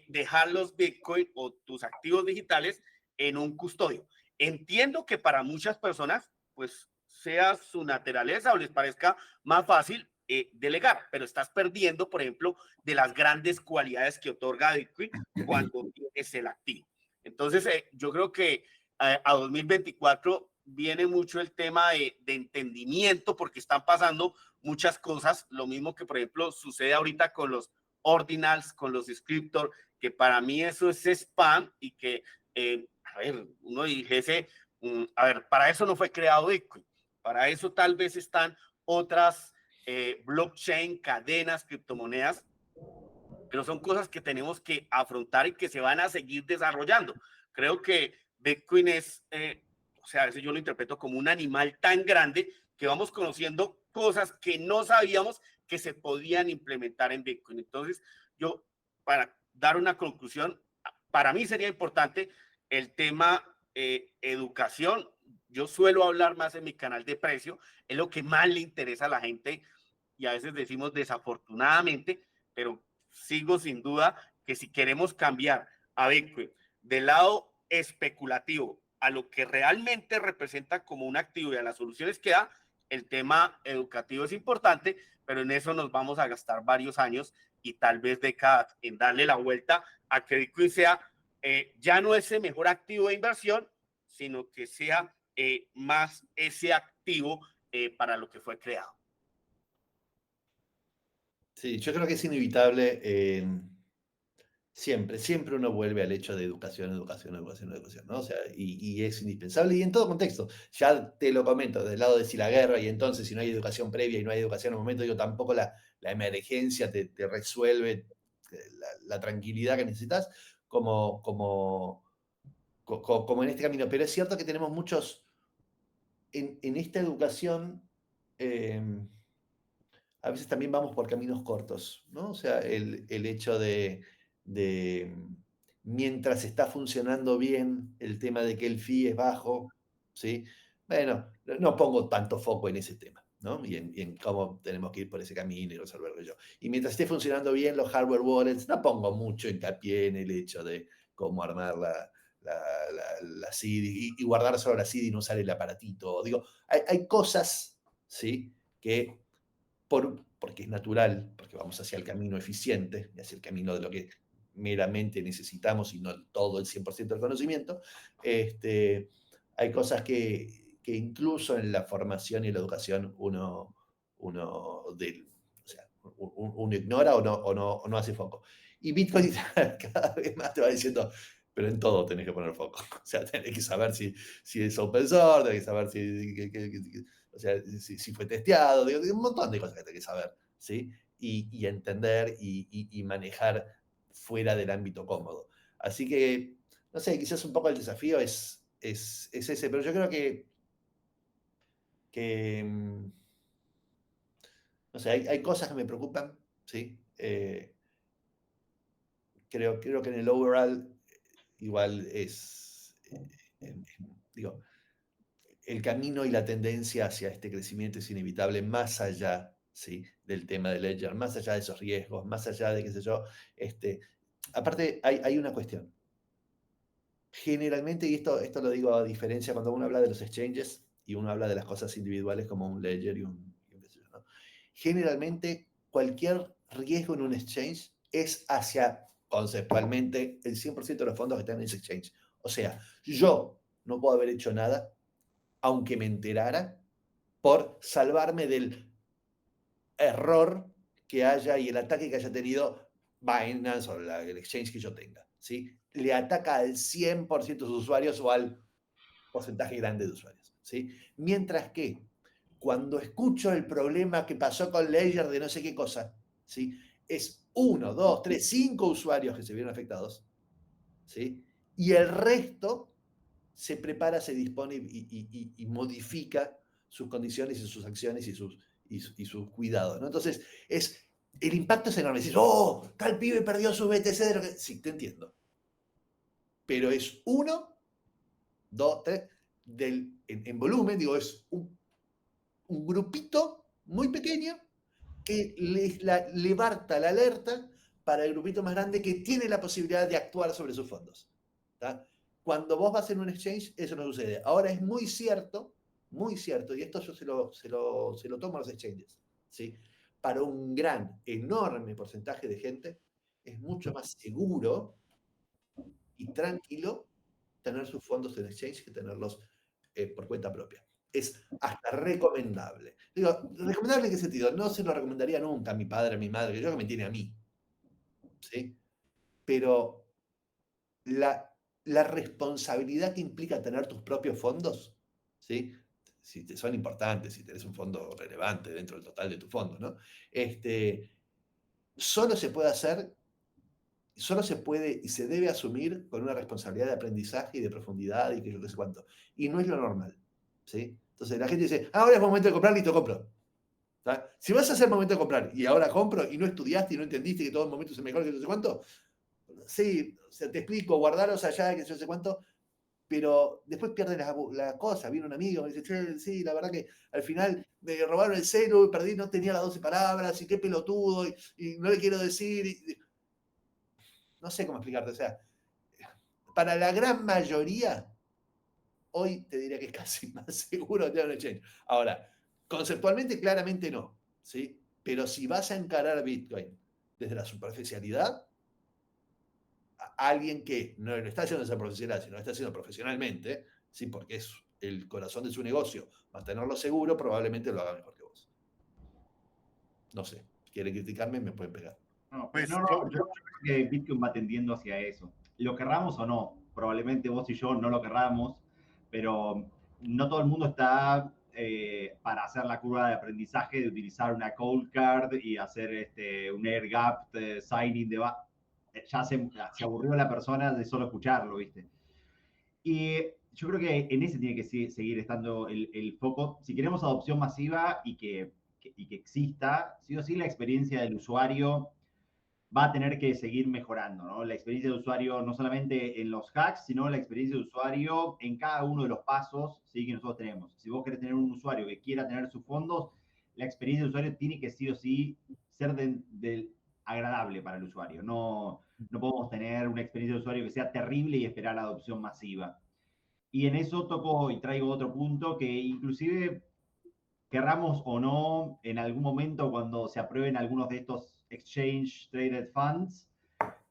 dejar los Bitcoin o tus activos digitales en un custodio. Entiendo que para muchas personas, pues sea su naturaleza o les parezca más fácil delegar, pero estás perdiendo, por ejemplo, de las grandes cualidades que otorga Bitcoin cuando tienes el activo. Entonces, yo creo que a 2024 viene mucho el tema de entendimiento porque están pasando muchas cosas, lo mismo que por ejemplo sucede ahorita con los ordinals, con los scriptor, que para mí eso es spam y que, a ver, uno dijese, a ver, para eso no fue creado Bitcoin, para eso tal vez están otras blockchain, cadenas, criptomonedas, pero son cosas que tenemos que afrontar y que se van a seguir desarrollando. Creo que Bitcoin es, o sea, a veces yo lo interpreto como un animal tan grande que vamos conociendo cosas que no sabíamos que se podían implementar en Bitcoin. Entonces, yo, para dar una conclusión, para mí sería importante el tema educación. Yo suelo hablar más en mi canal de precio, es lo que más le interesa a la gente y a veces decimos desafortunadamente, pero sigo sin duda que si queremos cambiar a Bitcoin del lado especulativo a lo que realmente representa como un activo y a las soluciones que da, el tema educativo es importante, pero en eso nos vamos a gastar varios años y tal vez décadas en darle la vuelta a que Bitcoin sea ya no ese mejor activo de inversión, sino que sea más ese activo para lo que fue creado. Sí, yo creo que es inevitable. Siempre uno vuelve al hecho de educación, educación, educación, educación, ¿no? O sea, y es indispensable y en todo contexto. Ya te lo comento, del lado de si la guerra y entonces si no hay educación previa y no hay educación en el momento, digo, tampoco la emergencia te resuelve la tranquilidad que necesitas como en este camino. Pero es cierto que tenemos muchos, en esta educación, a veces también vamos por caminos cortos, ¿no? O sea, el hecho de mientras está funcionando bien el tema de que el fee es bajo, ¿sí? Bueno, no pongo tanto foco en ese tema, ¿no? Y en cómo tenemos que ir por ese camino y resolverlo yo. Y mientras esté funcionando bien los hardware wallets, no pongo mucho hincapié en el hecho de cómo armar la seed y guardar solo la seed y no usar el aparatito. Digo, hay cosas, ¿sí? Que porque es natural, porque vamos hacia el camino eficiente, hacia el camino de lo que meramente necesitamos y no todo el 100% del conocimiento, hay cosas que incluso en la formación y la educación uno ignora o no hace foco. Y Bitcoin cada vez más te va diciendo, pero en todo tenés que poner foco. O sea, tenés que saber si es open source, tenés que saber o sea, si fue testeado, digo, un montón de cosas que tenés que saber, ¿sí? Y entender y manejar fuera del ámbito cómodo. Así que, no sé, quizás un poco el desafío es ese, pero yo creo que no sé, hay cosas que me preocupan, ¿sí? Creo que en el overall igual digo, el camino y la tendencia hacia este crecimiento es inevitable más allá, ¿sí? Del tema de Ledger, más allá de esos riesgos, más allá de, qué sé yo, aparte hay una cuestión. Generalmente, y esto lo digo a diferencia cuando uno habla de los exchanges y uno habla de las cosas individuales como un ledger y un qué sé yo, ¿no? Generalmente, cualquier riesgo en un exchange es hacia, conceptualmente, el 100% de los fondos que están en ese exchange. O sea, yo no puedo haber hecho nada, aunque me enterara, por salvarme del error que haya y el ataque que haya tenido Binance o el exchange que yo tenga, ¿sí? Le ataca al 100% de sus usuarios o al porcentaje grande de usuarios, ¿sí? Mientras que cuando escucho el problema que pasó con Ledger de no sé qué cosa, ¿sí? Es 1, 2, 3, 5 usuarios que se vieron afectados, ¿sí? Y el resto se prepara, se dispone y modifica sus condiciones y sus acciones y sus cuidados, ¿no? Entonces, el impacto es enorme. Dices, oh, tal pibe perdió su BTC de lo que... Sí, te entiendo. Pero es 1, 2, 3, en volumen, digo, es un grupito muy pequeño que levanta la alerta para el grupito más grande que tiene la posibilidad de actuar sobre sus fondos. ¿Tá? Cuando vos vas en un exchange, eso no sucede. Ahora es muy cierto, y esto yo se lo tomo a los exchanges, ¿sí? Para un gran, enorme porcentaje de gente, es mucho más seguro y tranquilo tener sus fondos en exchange que tenerlos por cuenta propia. Es hasta recomendable. Digo, ¿recomendable en qué sentido? No se lo recomendaría nunca a mi padre, a mi madre, que yo que me tiene a mí. ¿Sí? Pero la responsabilidad que implica tener tus propios fondos, ¿sí? Si te son importantes, si tenés un fondo relevante dentro del total de tu fondo, ¿no? Solo se puede hacer, solo se puede y se debe asumir con una responsabilidad de aprendizaje y de profundidad y que yo no sé cuánto. Y no es lo normal, ¿sí? Entonces la gente dice, ahora es momento de comprar, listo, compro. ¿Tá? Si vas a hacer momento de comprar y ahora compro y no estudiaste y no entendiste que todo el momento es mejor que no sé cuánto, sí, o sea, te explico, guardaros allá, que no sé cuánto, pero después pierdes la cosa. Viene un amigo, me dice, che, sí, la verdad que al final me robaron el celu y perdí, no tenía las 12 palabras, y qué pelotudo, y no le quiero decir, no sé cómo explicarte, o sea, para la gran mayoría, hoy te diría que es casi más seguro tener un exchange. Ahora, conceptualmente, claramente no, ¿sí? Pero si vas a encarar Bitcoin desde la superficialidad, alguien que no lo está haciendo esa profesional, sino lo está haciendo profesionalmente, ¿sí? Porque es el corazón de su negocio, mantenerlo seguro, probablemente lo haga mejor que vos. No sé, quieren criticarme, me pueden pegar. No, Pues no, yo, no, yo creo que Bitcoin va tendiendo hacia eso. Lo querramos o no, probablemente vos y yo no lo querramos, pero no todo el mundo está para hacer la curva de aprendizaje de utilizar una cold card y hacer un air gap signing de... Ya se aburrió la persona de solo escucharlo, ¿viste? Y yo creo que en ese tiene que seguir estando el foco. Si queremos adopción masiva y que exista, sí o sí la experiencia del usuario va a tener que seguir mejorando, ¿no? La experiencia de usuario no solamente en los hacks, sino la experiencia de usuario en cada uno de los pasos, ¿sí? Que nosotros tenemos. Si vos querés tener un usuario que quiera tener sus fondos, la experiencia de usuario tiene que sí o sí ser agradable para el usuario. No podemos tener una experiencia de usuario que sea terrible y esperar la adopción masiva. Y en eso toco y traigo otro punto que inclusive querramos o no, en algún momento cuando se aprueben algunos de estos exchange traded funds,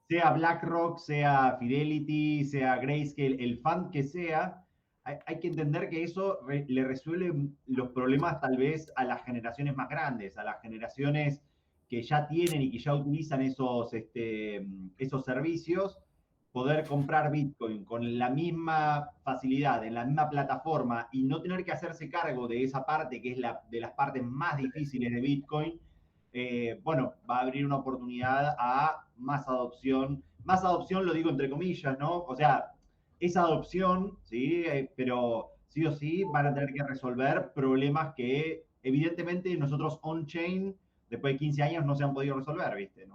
sea BlackRock, sea Fidelity, sea Grayscale, el fund que sea, hay que entender que eso le resuelve los problemas tal vez a las generaciones más grandes, a las generaciones que ya tienen y que ya utilizan esos servicios, poder comprar Bitcoin con la misma facilidad, en la misma plataforma y no tener que hacerse cargo de esa parte que es de las partes más difíciles de Bitcoin, bueno, va a abrir una oportunidad a más adopción lo digo entre comillas, ¿no? O sea, esa adopción, ¿sí? Pero sí o sí van a tener que resolver problemas que evidentemente nosotros on-chain, después de 15 años, no se han podido resolver, ¿viste?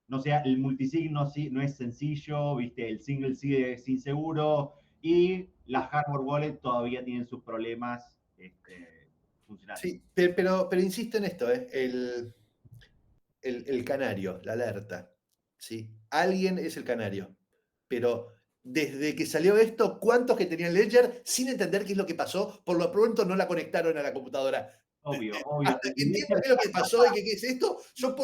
No sea, el multisig no es sencillo, ¿viste? El single sigue sin seguro y las hardware wallet todavía tienen sus problemas funcionales. Sí, pero insisto en esto, el canario, la alerta, ¿sí? alguien es el canario. Pero desde que salió esto, ¿cuántos que tenían Ledger sin entender qué es lo que pasó? Por lo pronto no la conectaron a la computadora. Obvio. Hasta que entiendo qué es lo que pasó y qué es esto, yo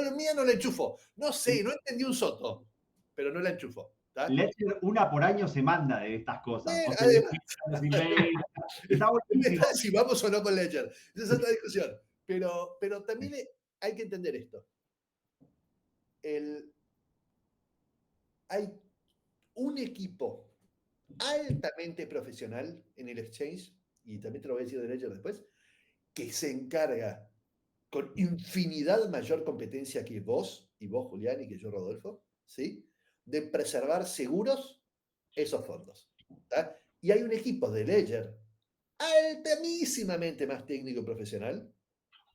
la mía no la enchufo. No sé, no entendí un soto, pero no la enchufo. Ledger una por año se manda de estas cosas. O sea, Además, está buenísimo. si vamos o no con Ledger. Esa es otra discusión. Pero también hay que entender esto. Hay un equipo altamente profesional en el exchange, y también te lo voy a decir de Ledger después, que se encarga con infinidad mayor competencia que vos, y vos, Julián, y que yo, Rodolfo, ¿sí? De preservar seguros esos fondos. ¿tá? Y hay un equipo de Ledger altísimamente más técnico y profesional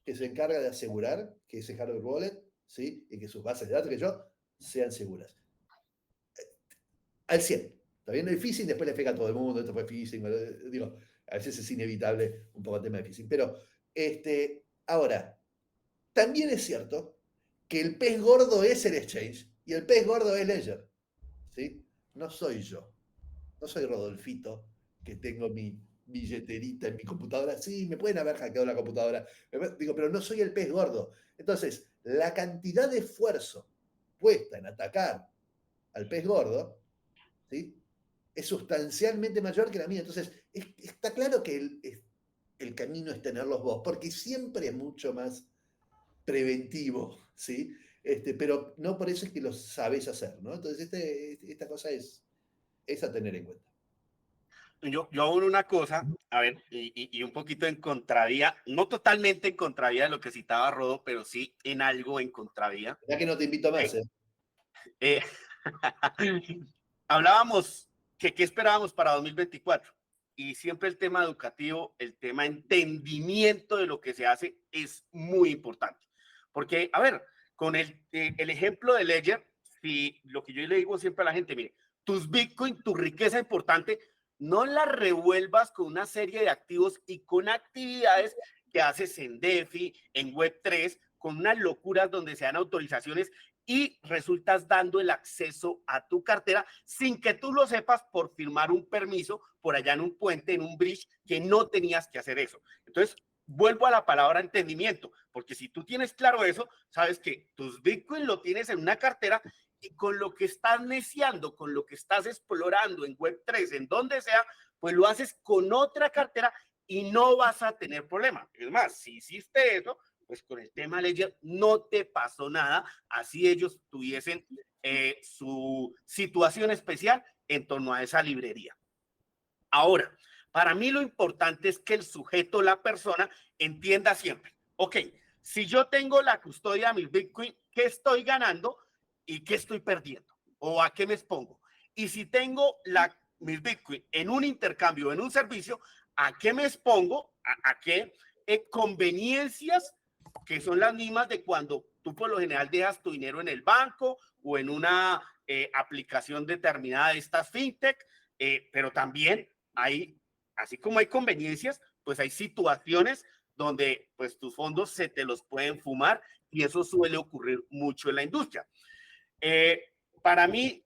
que se encarga de asegurar que ese hardware wallet, ¿sí? Y que sus bases de datos, que yo, sean seguras. Al 100. Está bien, el phishing después le pega a todo el mundo, esto fue phishing, digo, a veces es inevitable un poco el tema de phishing. Pero, ahora, también es cierto que el pez gordo es el exchange y el pez gordo es Ledger. ¿Sí? No soy yo. No soy Rodolfito, que tengo mi billeterita en mi computadora. Sí, me pueden haber hackeado la computadora. Digo, pero no soy el pez gordo. Entonces, la cantidad de esfuerzo puesta en atacar al pez gordo, ¿sí? Es sustancialmente mayor que la mía. Entonces, está claro que el camino es tenerlos vos, porque siempre es mucho más preventivo, ¿sí? Pero no por eso es que lo sabés hacer, ¿no? Entonces, esta cosa es a tener en cuenta. Yo aún una cosa, a ver, y un poquito en contravía, no totalmente en contravía de lo que citaba Rodo, pero sí en algo en contravía. Ya que no te invito más, ¿eh? Eh, hablábamos que qué esperábamos para 2024 y siempre el tema educativo, el tema entendimiento de lo que se hace es muy importante. Porque, a ver, con el ejemplo de Ledger, si lo que yo le digo siempre a la gente, mire, tus Bitcoin, tu riqueza importante, no la revuelvas con una serie de activos y con actividades que haces en DeFi, en Web3, con unas locuras donde se dan autorizaciones y resultas dando el acceso a tu cartera sin que tú lo sepas por firmar un permiso por allá en un puente, en un bridge, que no tenías que hacer eso. Entonces, vuelvo a la palabra entendimiento, porque si tú tienes claro eso, sabes que tus Bitcoin lo tienes en una cartera y con lo que estás neciando, con lo que estás explorando en Web3, en donde sea, pues lo haces con otra cartera y no vas a tener problema. Es más, si hiciste eso, pues con el tema Ledger no te pasó nada, así ellos tuviesen su situación especial en torno a esa librería. Ahora, para mí lo importante es que el sujeto, la persona, entienda siempre, ok, si yo tengo la custodia de mis Bitcoin, ¿qué estoy ganando y qué estoy perdiendo? ¿O a qué me expongo? Y si tengo mis Bitcoin en un intercambio, en un servicio, ¿a qué me expongo? ¿A qué conveniencias que son las mismas de cuando tú por lo general dejas tu dinero en el banco o en una aplicación determinada de estas fintech, pero también hay, así como hay conveniencias, pues hay situaciones donde pues tus fondos se te los pueden fumar y eso suele ocurrir mucho en la industria. Para mí,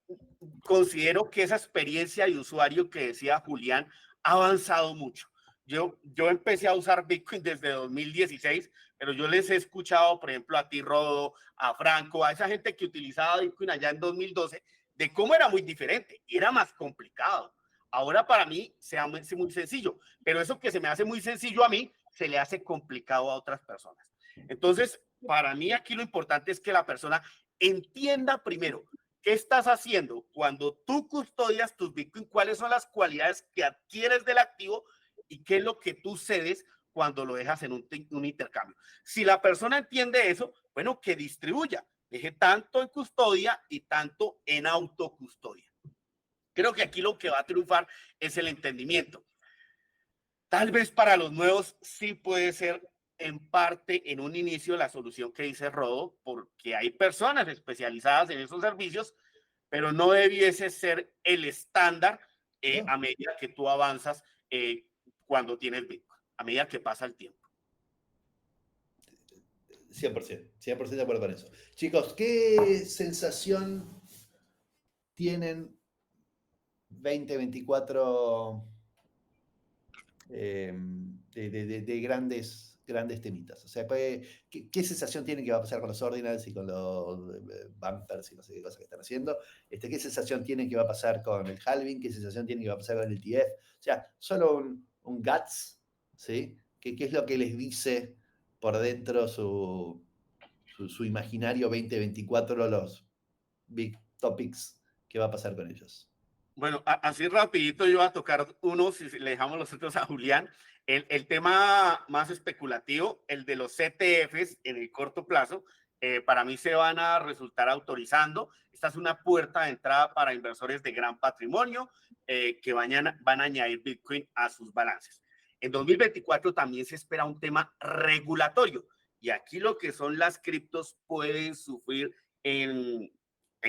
considero que esa experiencia de usuario que decía Julián ha avanzado mucho. Yo empecé a usar Bitcoin desde 2016, pero yo les he escuchado, por ejemplo, a ti, Rodo, a Franco, a esa gente que utilizaba Bitcoin allá en 2012, de cómo era muy diferente y era más complicado. Ahora para mí se hace muy sencillo, pero eso que se me hace muy sencillo a mí, se le hace complicado a otras personas. Entonces, para mí aquí lo importante es que la persona entienda primero qué estás haciendo cuando tú custodias tus Bitcoin, cuáles son las cualidades que adquieres del activo y qué es lo que tú cedes cuando lo dejas en un intercambio. Si la persona entiende eso, bueno, que distribuya, deje tanto en custodia y tanto en autocustodia. Creo que aquí lo que va a triunfar es el entendimiento. Tal vez para los nuevos sí puede ser en parte en un inicio la solución que dice Rodo, porque hay personas especializadas en esos servicios, pero no debiese ser el estándar a medida que tú avanzas cuando tienes Bitcoin, a medida que pasa el tiempo. 100% de acuerdo con eso. Chicos, ¿qué sensación tienen 2024 de grandes temitas? O sea, ¿qué sensación tienen que va a pasar con los ordinals y con los bumpers y no sé qué cosas que están haciendo? ¿Qué sensación tienen que va a pasar con el halving? ¿Qué sensación tienen que va a pasar con el TF? O sea, solo un guts, ¿sí? ¿Qué es lo que les dice por dentro su imaginario 2024, los big topics que va a pasar con ellos? Bueno, así rapidito yo voy a tocar uno, si le dejamos los otros a Julián. El tema más especulativo, el de los CTFs en el corto plazo, para mí se van a resultar autorizando. Esta es una puerta de entrada para inversores de gran patrimonio que van a añadir Bitcoin a sus balances. En 2024 también se espera un tema regulatorio y aquí lo que son las criptos pueden sufrir en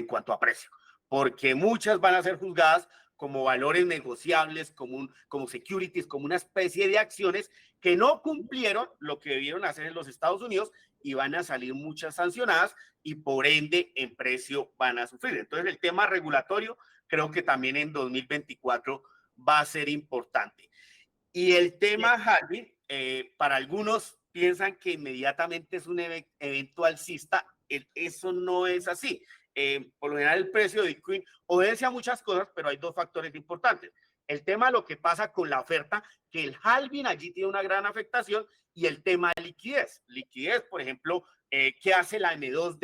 cuanto a precio, porque muchas van a ser juzgadas como valores negociables, como securities, como una especie de acciones que no cumplieron lo que debieron hacer en los Estados Unidos y van a salir muchas sancionadas y por ende en precio van a sufrir. Entonces el tema regulatorio creo que también en 2024 va a ser importante. Y el tema halving, para algunos piensan que inmediatamente es un evento alcista. Eso no es así. Por lo general el precio de Bitcoin obedece a muchas cosas, pero hay dos factores importantes. El tema de lo que pasa con la oferta, que el halving allí tiene una gran afectación, y el tema de liquidez. Liquidez, por ejemplo, ¿qué hace la M2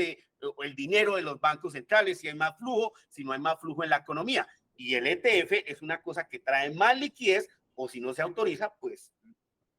el dinero de los bancos centrales? Si hay más flujo, si no hay más flujo en la economía. Y el ETF es una cosa que trae más liquidez, o si no se autoriza, pues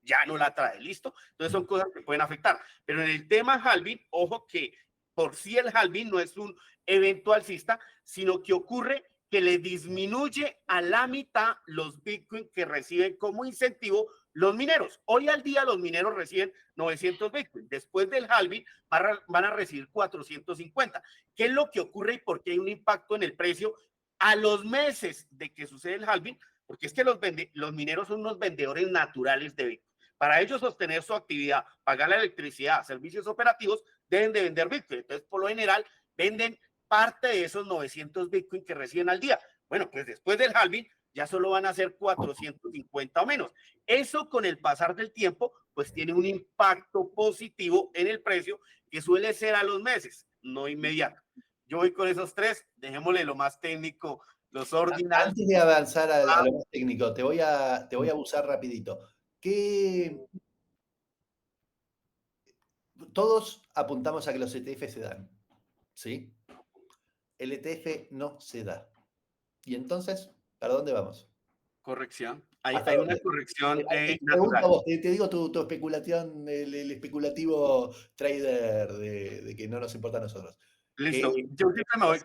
ya no la trae, ¿listo? Entonces son cosas que pueden afectar. Pero en el tema halving, ojo que por sí el halving no es un evento alcista, sino que ocurre que le disminuye a la mitad los Bitcoin que reciben como incentivo los mineros. Hoy al día los mineros reciben 900 Bitcoin. Después del halving van a recibir 450. ¿Qué es lo que ocurre y por qué hay un impacto en el precio a los meses de que sucede el halving? Porque es que los mineros son unos vendedores naturales de Bitcoin. Para ellos sostener su actividad, pagar la electricidad, servicios operativos, deben de vender Bitcoin. Entonces, por lo general, venden parte de esos 900 Bitcoin que reciben al día. Bueno, pues después del halving ya solo van a ser 450 o menos. Eso con el pasar del tiempo, pues tiene un impacto positivo en el precio que suele ser a los meses, no inmediato. Yo voy con esos tres, dejémosle lo más técnico, los ordinals. Antes de avanzar a lo más técnico, te voy a abusar rapidito. Todos apuntamos a que los ETF se dan, ¿sí? El ETF no se da. ¿Y entonces, para dónde vamos? Corrección. Hay una corrección te natural. Vos, te digo tu especulación, el especulativo trader de que no nos importa a nosotros. Listo. Yo siempre me voy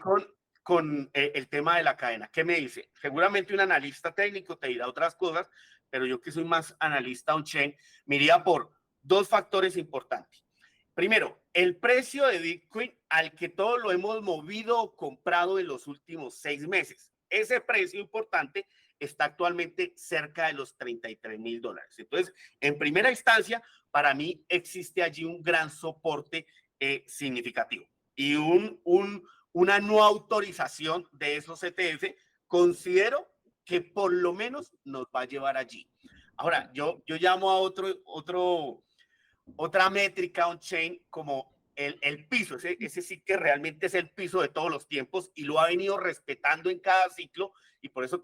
con el tema de la cadena. ¿Qué me dice? Seguramente un analista técnico te dirá otras cosas, pero yo que soy más analista on-chain, me iría por dos factores importantes. Primero, el precio de Bitcoin al que todos lo hemos movido o comprado en los últimos 6 meses. Ese precio importante está actualmente cerca de los $33,000. Entonces, en primera instancia, para mí existe allí un gran soporte significativo. Y una no autorización de esos ETF, considero que por lo menos nos va a llevar allí. Ahora, yo llamo a otra métrica on-chain como el piso. Ese sí que realmente es el piso de todos los tiempos y lo ha venido respetando en cada ciclo, y por eso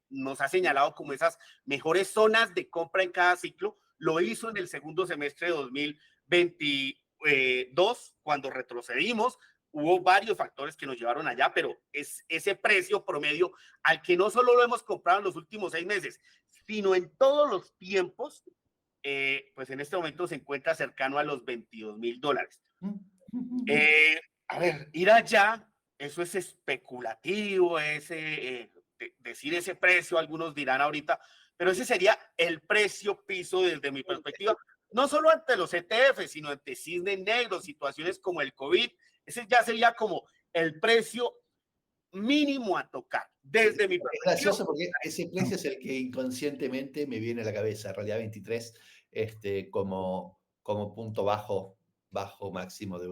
nos ha señalado como esas mejores zonas de compra en cada ciclo. Lo hizo en el segundo semestre de 2022, cuando retrocedimos. Hubo varios factores que nos llevaron allá, pero es ese precio promedio al que no solo lo hemos comprado en los últimos 6 meses, sino en todos los tiempos, pues en este momento se encuentra cercano a los $22,000. A ver, ir allá, eso es especulativo, decir ese precio, algunos dirán ahorita, pero ese sería el precio piso desde mi perspectiva, no solo ante los ETF, sino ante cisnes negros, situaciones como el COVID. Ese ya sería como el precio mínimo a tocar, desde mi perspectiva. Es gracioso porque ese precio es el que inconscientemente me viene a la cabeza, realidad 23, como punto bajo bajo máximo de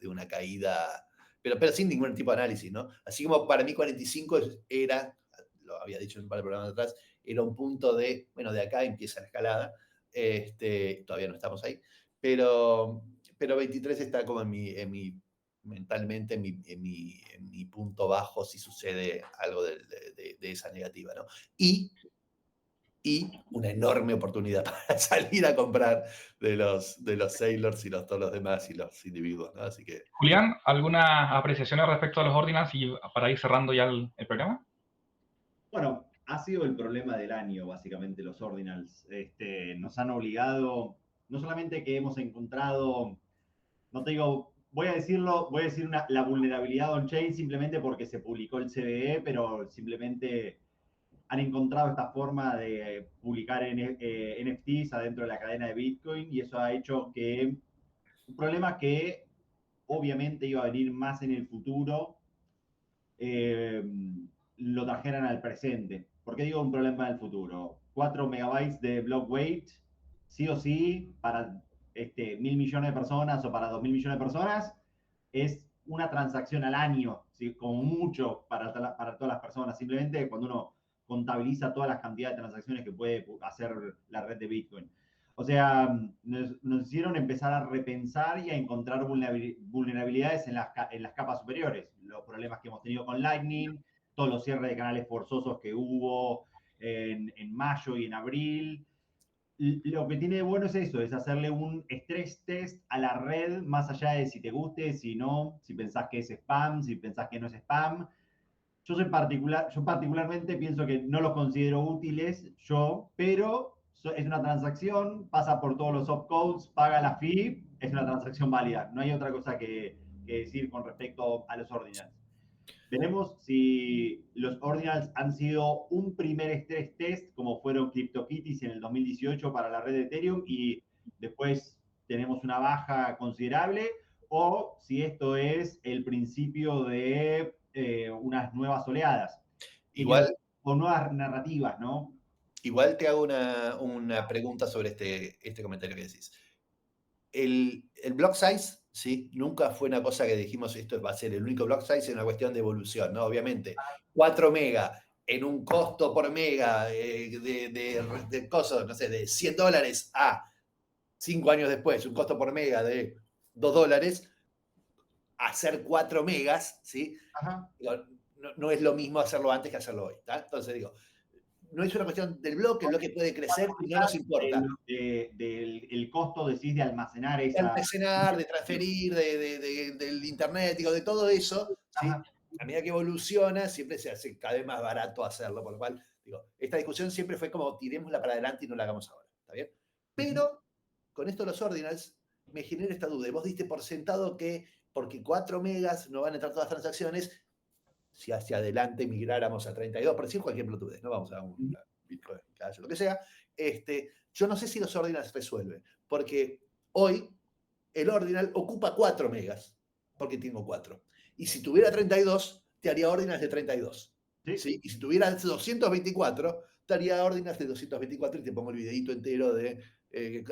una caída, pero sin ningún tipo de análisis, ¿no? Así como para mí 45 era, lo había dicho en un par de programas atrás, era un punto de, bueno, de acá empieza la escalada, todavía no estamos ahí, pero 23 está como mentalmente en mi punto bajo si sucede algo de esa negativa, ¿no? Y una enorme oportunidad para salir a comprar de los Sailors y todos los demás y los individuos, ¿no? Así que... Julián, ¿algunas apreciaciones respecto a los ordinals y para ir cerrando ya el programa? Bueno, ha sido el problema del año, básicamente, los ordinals. Nos han obligado, no solamente que hemos encontrado, no te digo, voy a decir la vulnerabilidad on-chain simplemente porque se publicó el CVE, pero simplemente han encontrado esta forma de publicar NFTs adentro de la cadena de Bitcoin y eso ha hecho que un problema que obviamente iba a venir más en el futuro, lo trajeran al presente. ¿Por qué digo un problema del futuro? 4 megabytes de block weight, sí o sí, para 1.000 millones de personas o para 2.000 millones de personas, es una transacción al año, ¿sí? Como mucho para todas las personas. Simplemente cuando uno contabiliza todas las cantidades de transacciones que puede hacer la red de Bitcoin. O sea, nos hicieron empezar a repensar y a encontrar vulnerabilidades en las capas superiores. Los problemas que hemos tenido con Lightning, todos los cierres de canales forzosos que hubo en mayo y en abril. Lo que tiene de bueno es eso, es hacerle un stress test a la red, más allá de si te guste, si no, si pensás que es spam, si pensás que no es spam. Yo particularmente pienso que no los considero útiles, pero es una transacción, pasa por todos los opcodes, paga la fee, es una transacción válida. No hay otra cosa que decir con respecto a los ordinals. Veremos si los ordinals han sido un primer stress test, como fueron CryptoKitties en el 2018 para la red de Ethereum, y después tenemos una baja considerable, o si esto es el principio de unas nuevas oleadas. Igual, o nuevas narrativas, ¿no? igual te hago una pregunta sobre este comentario que decís. El block size, ¿sí? Nunca fue una cosa que dijimos esto va a ser el único block size, es una cuestión de evolución, ¿no? Obviamente, 4 mega en un costo por mega de cosas, no sé, de $100 a 5 años después, un costo por mega de $2, hacer 4 megas, ¿sí? Digo, no es lo mismo hacerlo antes que hacerlo hoy, ¿tá? Entonces digo, no es una cuestión del bloque, el bloque puede crecer y no nos importa. El costo, decís, de almacenar De esa... almacenar, de transferir, del internet, digo, de todo eso, ¿sí? A medida que evoluciona, siempre se hace cada vez más barato hacerlo, por lo cual, digo, esta discusión siempre fue como tiremosla para adelante y no la hagamos ahora, ¿está bien? Pero con esto los ordinals me genera esta duda. Vos diste por sentado que porque 4 megas no van a entrar todas las transacciones, si hacia adelante migráramos a 32, por decir cualquier pelotudez, no vamos a un Bitcoin, lo que sea, yo no sé si los ordinals resuelven, porque hoy el ordinal ocupa 4 megas, porque tengo 4. Y si tuviera 32, te haría ordinals de 32. ¿Sí? ¿Sí? Y si tuviera 224, te haría ordinals de 224 y te pongo el videito entero de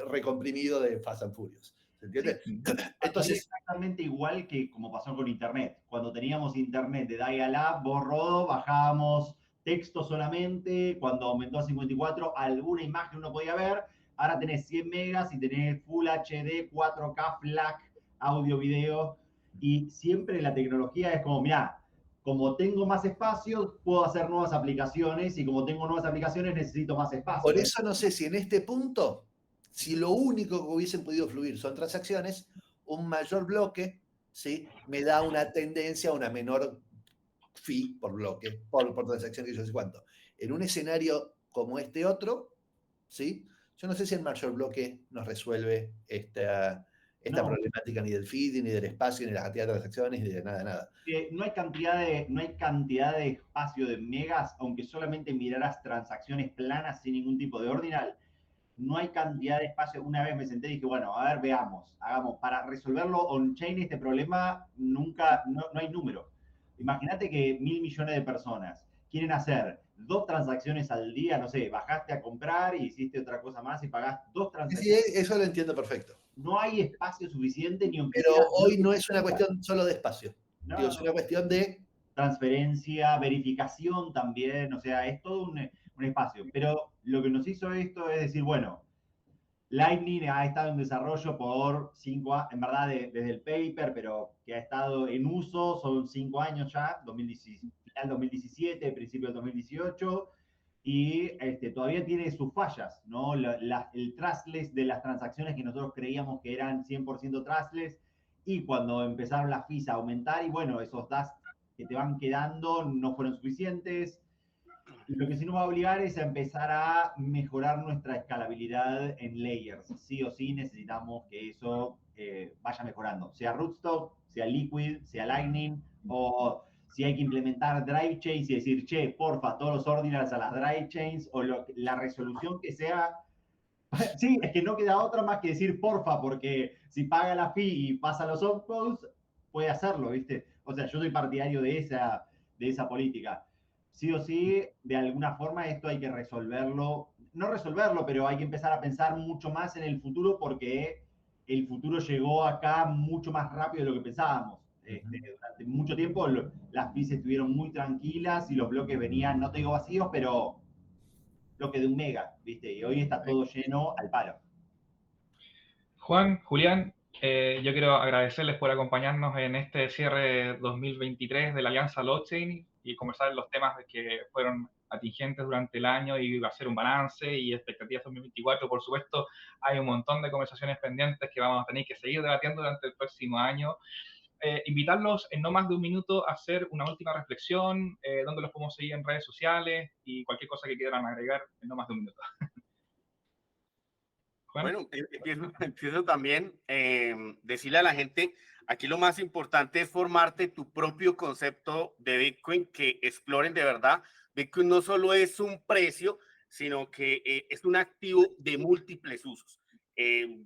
recomprimido de Fast and Furious. ¿Se entiende? Sí. Entonces, exactamente igual que como pasó con Internet. Cuando teníamos Internet de dial-up, borró, bajábamos texto solamente. Cuando aumentó a 54, alguna imagen uno podía ver. Ahora tenés 100 megas y tenés Full HD, 4K, FLAC, audio, video. Y siempre la tecnología es como, mirá, como tengo más espacio, puedo hacer nuevas aplicaciones y como tengo nuevas aplicaciones, necesito más espacio. Por eso no sé si en este punto, si lo único que hubiesen podido fluir son transacciones, un mayor bloque, ¿sí? Me da una tendencia a una menor fee por bloque, por transacción, que yo sé cuánto. En un escenario como este otro, ¿sí? Yo no sé si el mayor bloque nos resuelve esta problemática ni del feed, ni del espacio, ni de la cantidad de transacciones, ni de nada. No hay cantidad de espacio de megas, aunque solamente miraras transacciones planas sin ningún tipo de ordinal. No hay cantidad de espacio. Una vez me senté y dije, bueno, a ver, veamos, hagamos. Para resolverlo on-chain este problema, no hay número. Imagínate que 1.000 millones de personas quieren hacer 2 transacciones al día, no sé, bajaste a comprar y hiciste otra cosa más y pagás 2 transacciones. Sí, eso lo entiendo perfecto. no hay espacio suficiente ni aunque Pero sea... hoy no es una cuestión solo de espacio. No, Digo, es una cuestión de... transferencia, verificación también, o sea, es todo un espacio. Pero lo que nos hizo esto es decir, bueno, Lightning ha estado en desarrollo por 5 años, en verdad desde el paper, pero que ha estado en uso, son 5 años ya, final 2017, principio del 2018, y todavía tiene sus fallas, ¿no? El trustless de las transacciones que nosotros creíamos que eran 100% trustless, y cuando empezaron las fees a aumentar, y bueno, esos dust que te van quedando no fueron suficientes. Lo que sí nos va a obligar es a empezar a mejorar nuestra escalabilidad en layers. Sí o sí necesitamos que eso vaya mejorando. Sea Rootstock, sea Liquid, sea Lightning, o si hay que implementar drive chains y decir, che, porfa, todos los ordinals a las drive chains, o la resolución que sea. Sí, es que no queda otra más que decir porfa, porque si paga la fee y pasa los opcodes, puede hacerlo, ¿viste? O sea, yo soy partidario de esa política. Sí o sí, de alguna forma esto hay que resolverlo, no resolverlo, pero hay que empezar a pensar mucho más en el futuro porque el futuro llegó acá mucho más rápido de lo que pensábamos. Durante mucho tiempo las fees estuvieron muy tranquilas y los bloques venían, no te digo vacíos, pero bloque de 1 mega, ¿viste? Y hoy está todo lleno al palo. Juan, Julián, yo quiero agradecerles por acompañarnos en este cierre 2023 de la Alianza Blockchain y conversar los temas que fueron atingentes durante el año y hacer un balance y expectativas 2024. Por supuesto, hay un montón de conversaciones pendientes que vamos a tener que seguir debatiendo durante el próximo año. Invitarlos en no más de un minuto a hacer una última reflexión, donde los podemos seguir en redes sociales y cualquier cosa que quieran agregar en no más de un minuto. Juan. Bueno, empiezo también decirle a la gente, aquí lo más importante es formarte tu propio concepto de Bitcoin, que exploren de verdad. Bitcoin no solo es un precio, sino que es un activo de múltiples usos,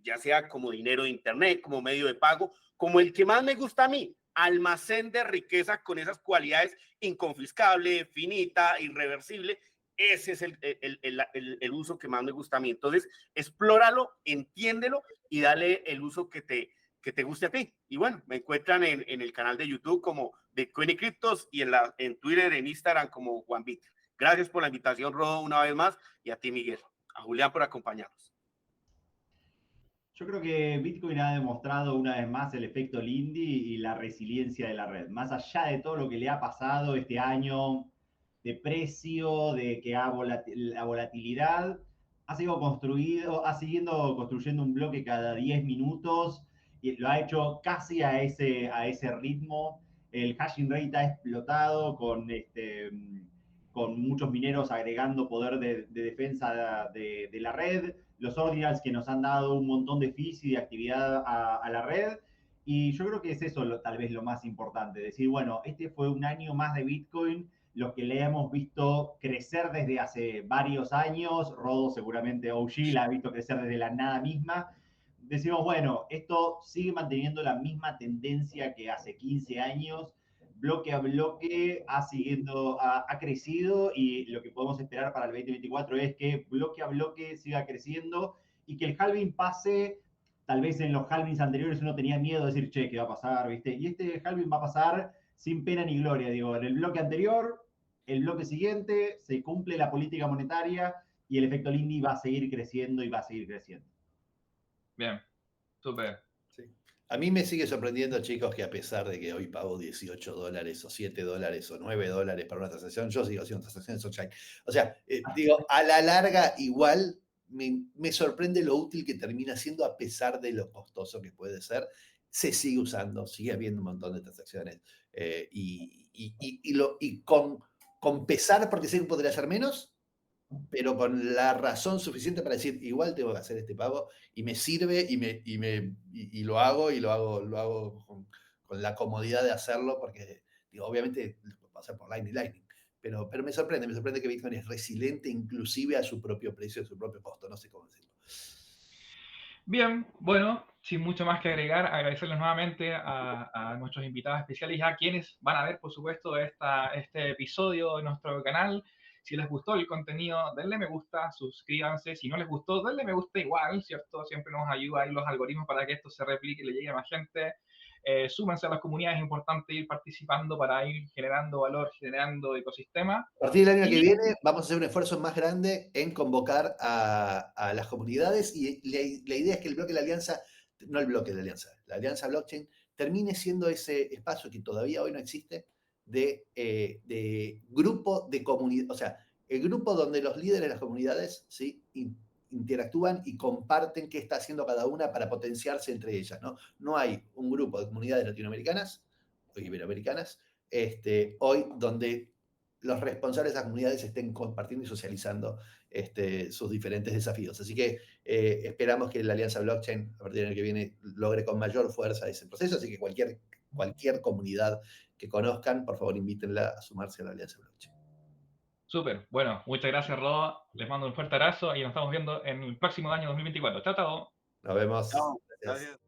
ya sea como dinero de internet, como medio de pago, como el que más me gusta a mí, almacén de riqueza con esas cualidades: inconfiscable, finita, irreversible. Ese es el uso que más me gusta a mí. Entonces, explóralo, entiéndelo y dale el uso que te guste a ti. Y bueno, me encuentran en el canal de YouTube como Bitcoin y Criptos y en Twitter, en Instagram como JuanBit. Gracias por la invitación, Rodo, una vez más, y a ti, Miguel, a Julián por acompañarnos. Yo creo que Bitcoin ha demostrado una vez más el efecto Lindy y la resiliencia de la red. Más allá de todo lo que le ha pasado este año de precio, de que la volatilidad, ha seguido construyendo un bloque cada 10 minutos y lo ha hecho casi a ese ritmo. El hashing rate ha explotado con muchos mineros agregando poder de defensa de la red, los ordinals que nos han dado un montón de fees y de actividad a la red. Y yo creo que es eso tal vez lo más importante, decir, bueno, este fue un año más de Bitcoin, lo que le hemos visto crecer desde hace varios años. Rodo seguramente OG la ha visto crecer desde la nada misma. Decimos, bueno, esto sigue manteniendo la misma tendencia que hace 15 años, bloque a bloque ha crecido, y lo que podemos esperar para el 2024 es que bloque a bloque siga creciendo y que el halving pase. Tal vez en los halvings anteriores uno tenía miedo de decir, che, ¿qué va a pasar? ¿Viste? Y este halving va a pasar sin pena ni gloria. Digo, en el bloque anterior, el bloque siguiente, se cumple la política monetaria y el efecto Lindy va a seguir creciendo y va a seguir creciendo. Bien, súper. Sí. A mí me sigue sorprendiendo, chicos, que a pesar de que hoy pago $18 o $7 o $9 para una transacción, yo sigo haciendo transacciones on-chain. O sea, digo, a la larga igual me sorprende lo útil que termina siendo a pesar de lo costoso que puede ser. Se sigue usando, sigue habiendo un montón de transacciones y con pesar, porque sé que podría ser menos, pero con la razón suficiente para decir, igual tengo que hacer este pago y me sirve y lo hago con la comodidad de hacerlo, porque digo, obviamente lo puedo hacer por Lightning, pero me sorprende que Bitcoin es resiliente inclusive a su propio precio, a su propio costo, no sé cómo decirlo. Bien, bueno, sin mucho más que agregar, agradecerles nuevamente a nuestros invitados especiales y a quienes van a ver, por supuesto, este episodio de nuestro canal. Si les gustó el contenido, denle me gusta, suscríbanse. Si no les gustó, denle me gusta igual, ¿cierto? Siempre nos ayuda ahí los algoritmos para que esto se replique y le llegue a más gente. Súmense a las comunidades, es importante ir participando para ir generando valor, generando ecosistema. A partir del año que viene vamos a hacer un esfuerzo más grande en convocar a las comunidades y la idea es que el bloque de la alianza, no el bloque de la alianza, la alianza blockchain termine siendo ese espacio que todavía hoy no existe de grupo de comunidad, o sea, el grupo donde los líderes de las comunidades, ¿sí?, interactúan y comparten qué está haciendo cada una para potenciarse entre ellas, ¿no? No hay un grupo de comunidades latinoamericanas o iberoamericanas hoy donde los responsables de esas comunidades estén compartiendo y socializando sus diferentes desafíos. Así que esperamos que la Alianza Blockchain, a partir del año que viene, logre con mayor fuerza ese proceso. Así que cualquier comunidad que conozcan, por favor, invítenla a sumarse a la Alianza Blockchain. Súper. Bueno, muchas gracias, Rob. Les mando un fuerte abrazo y nos estamos viendo en el próximo año 2024. Chao, chao. Nos vemos. Chao. Gracias.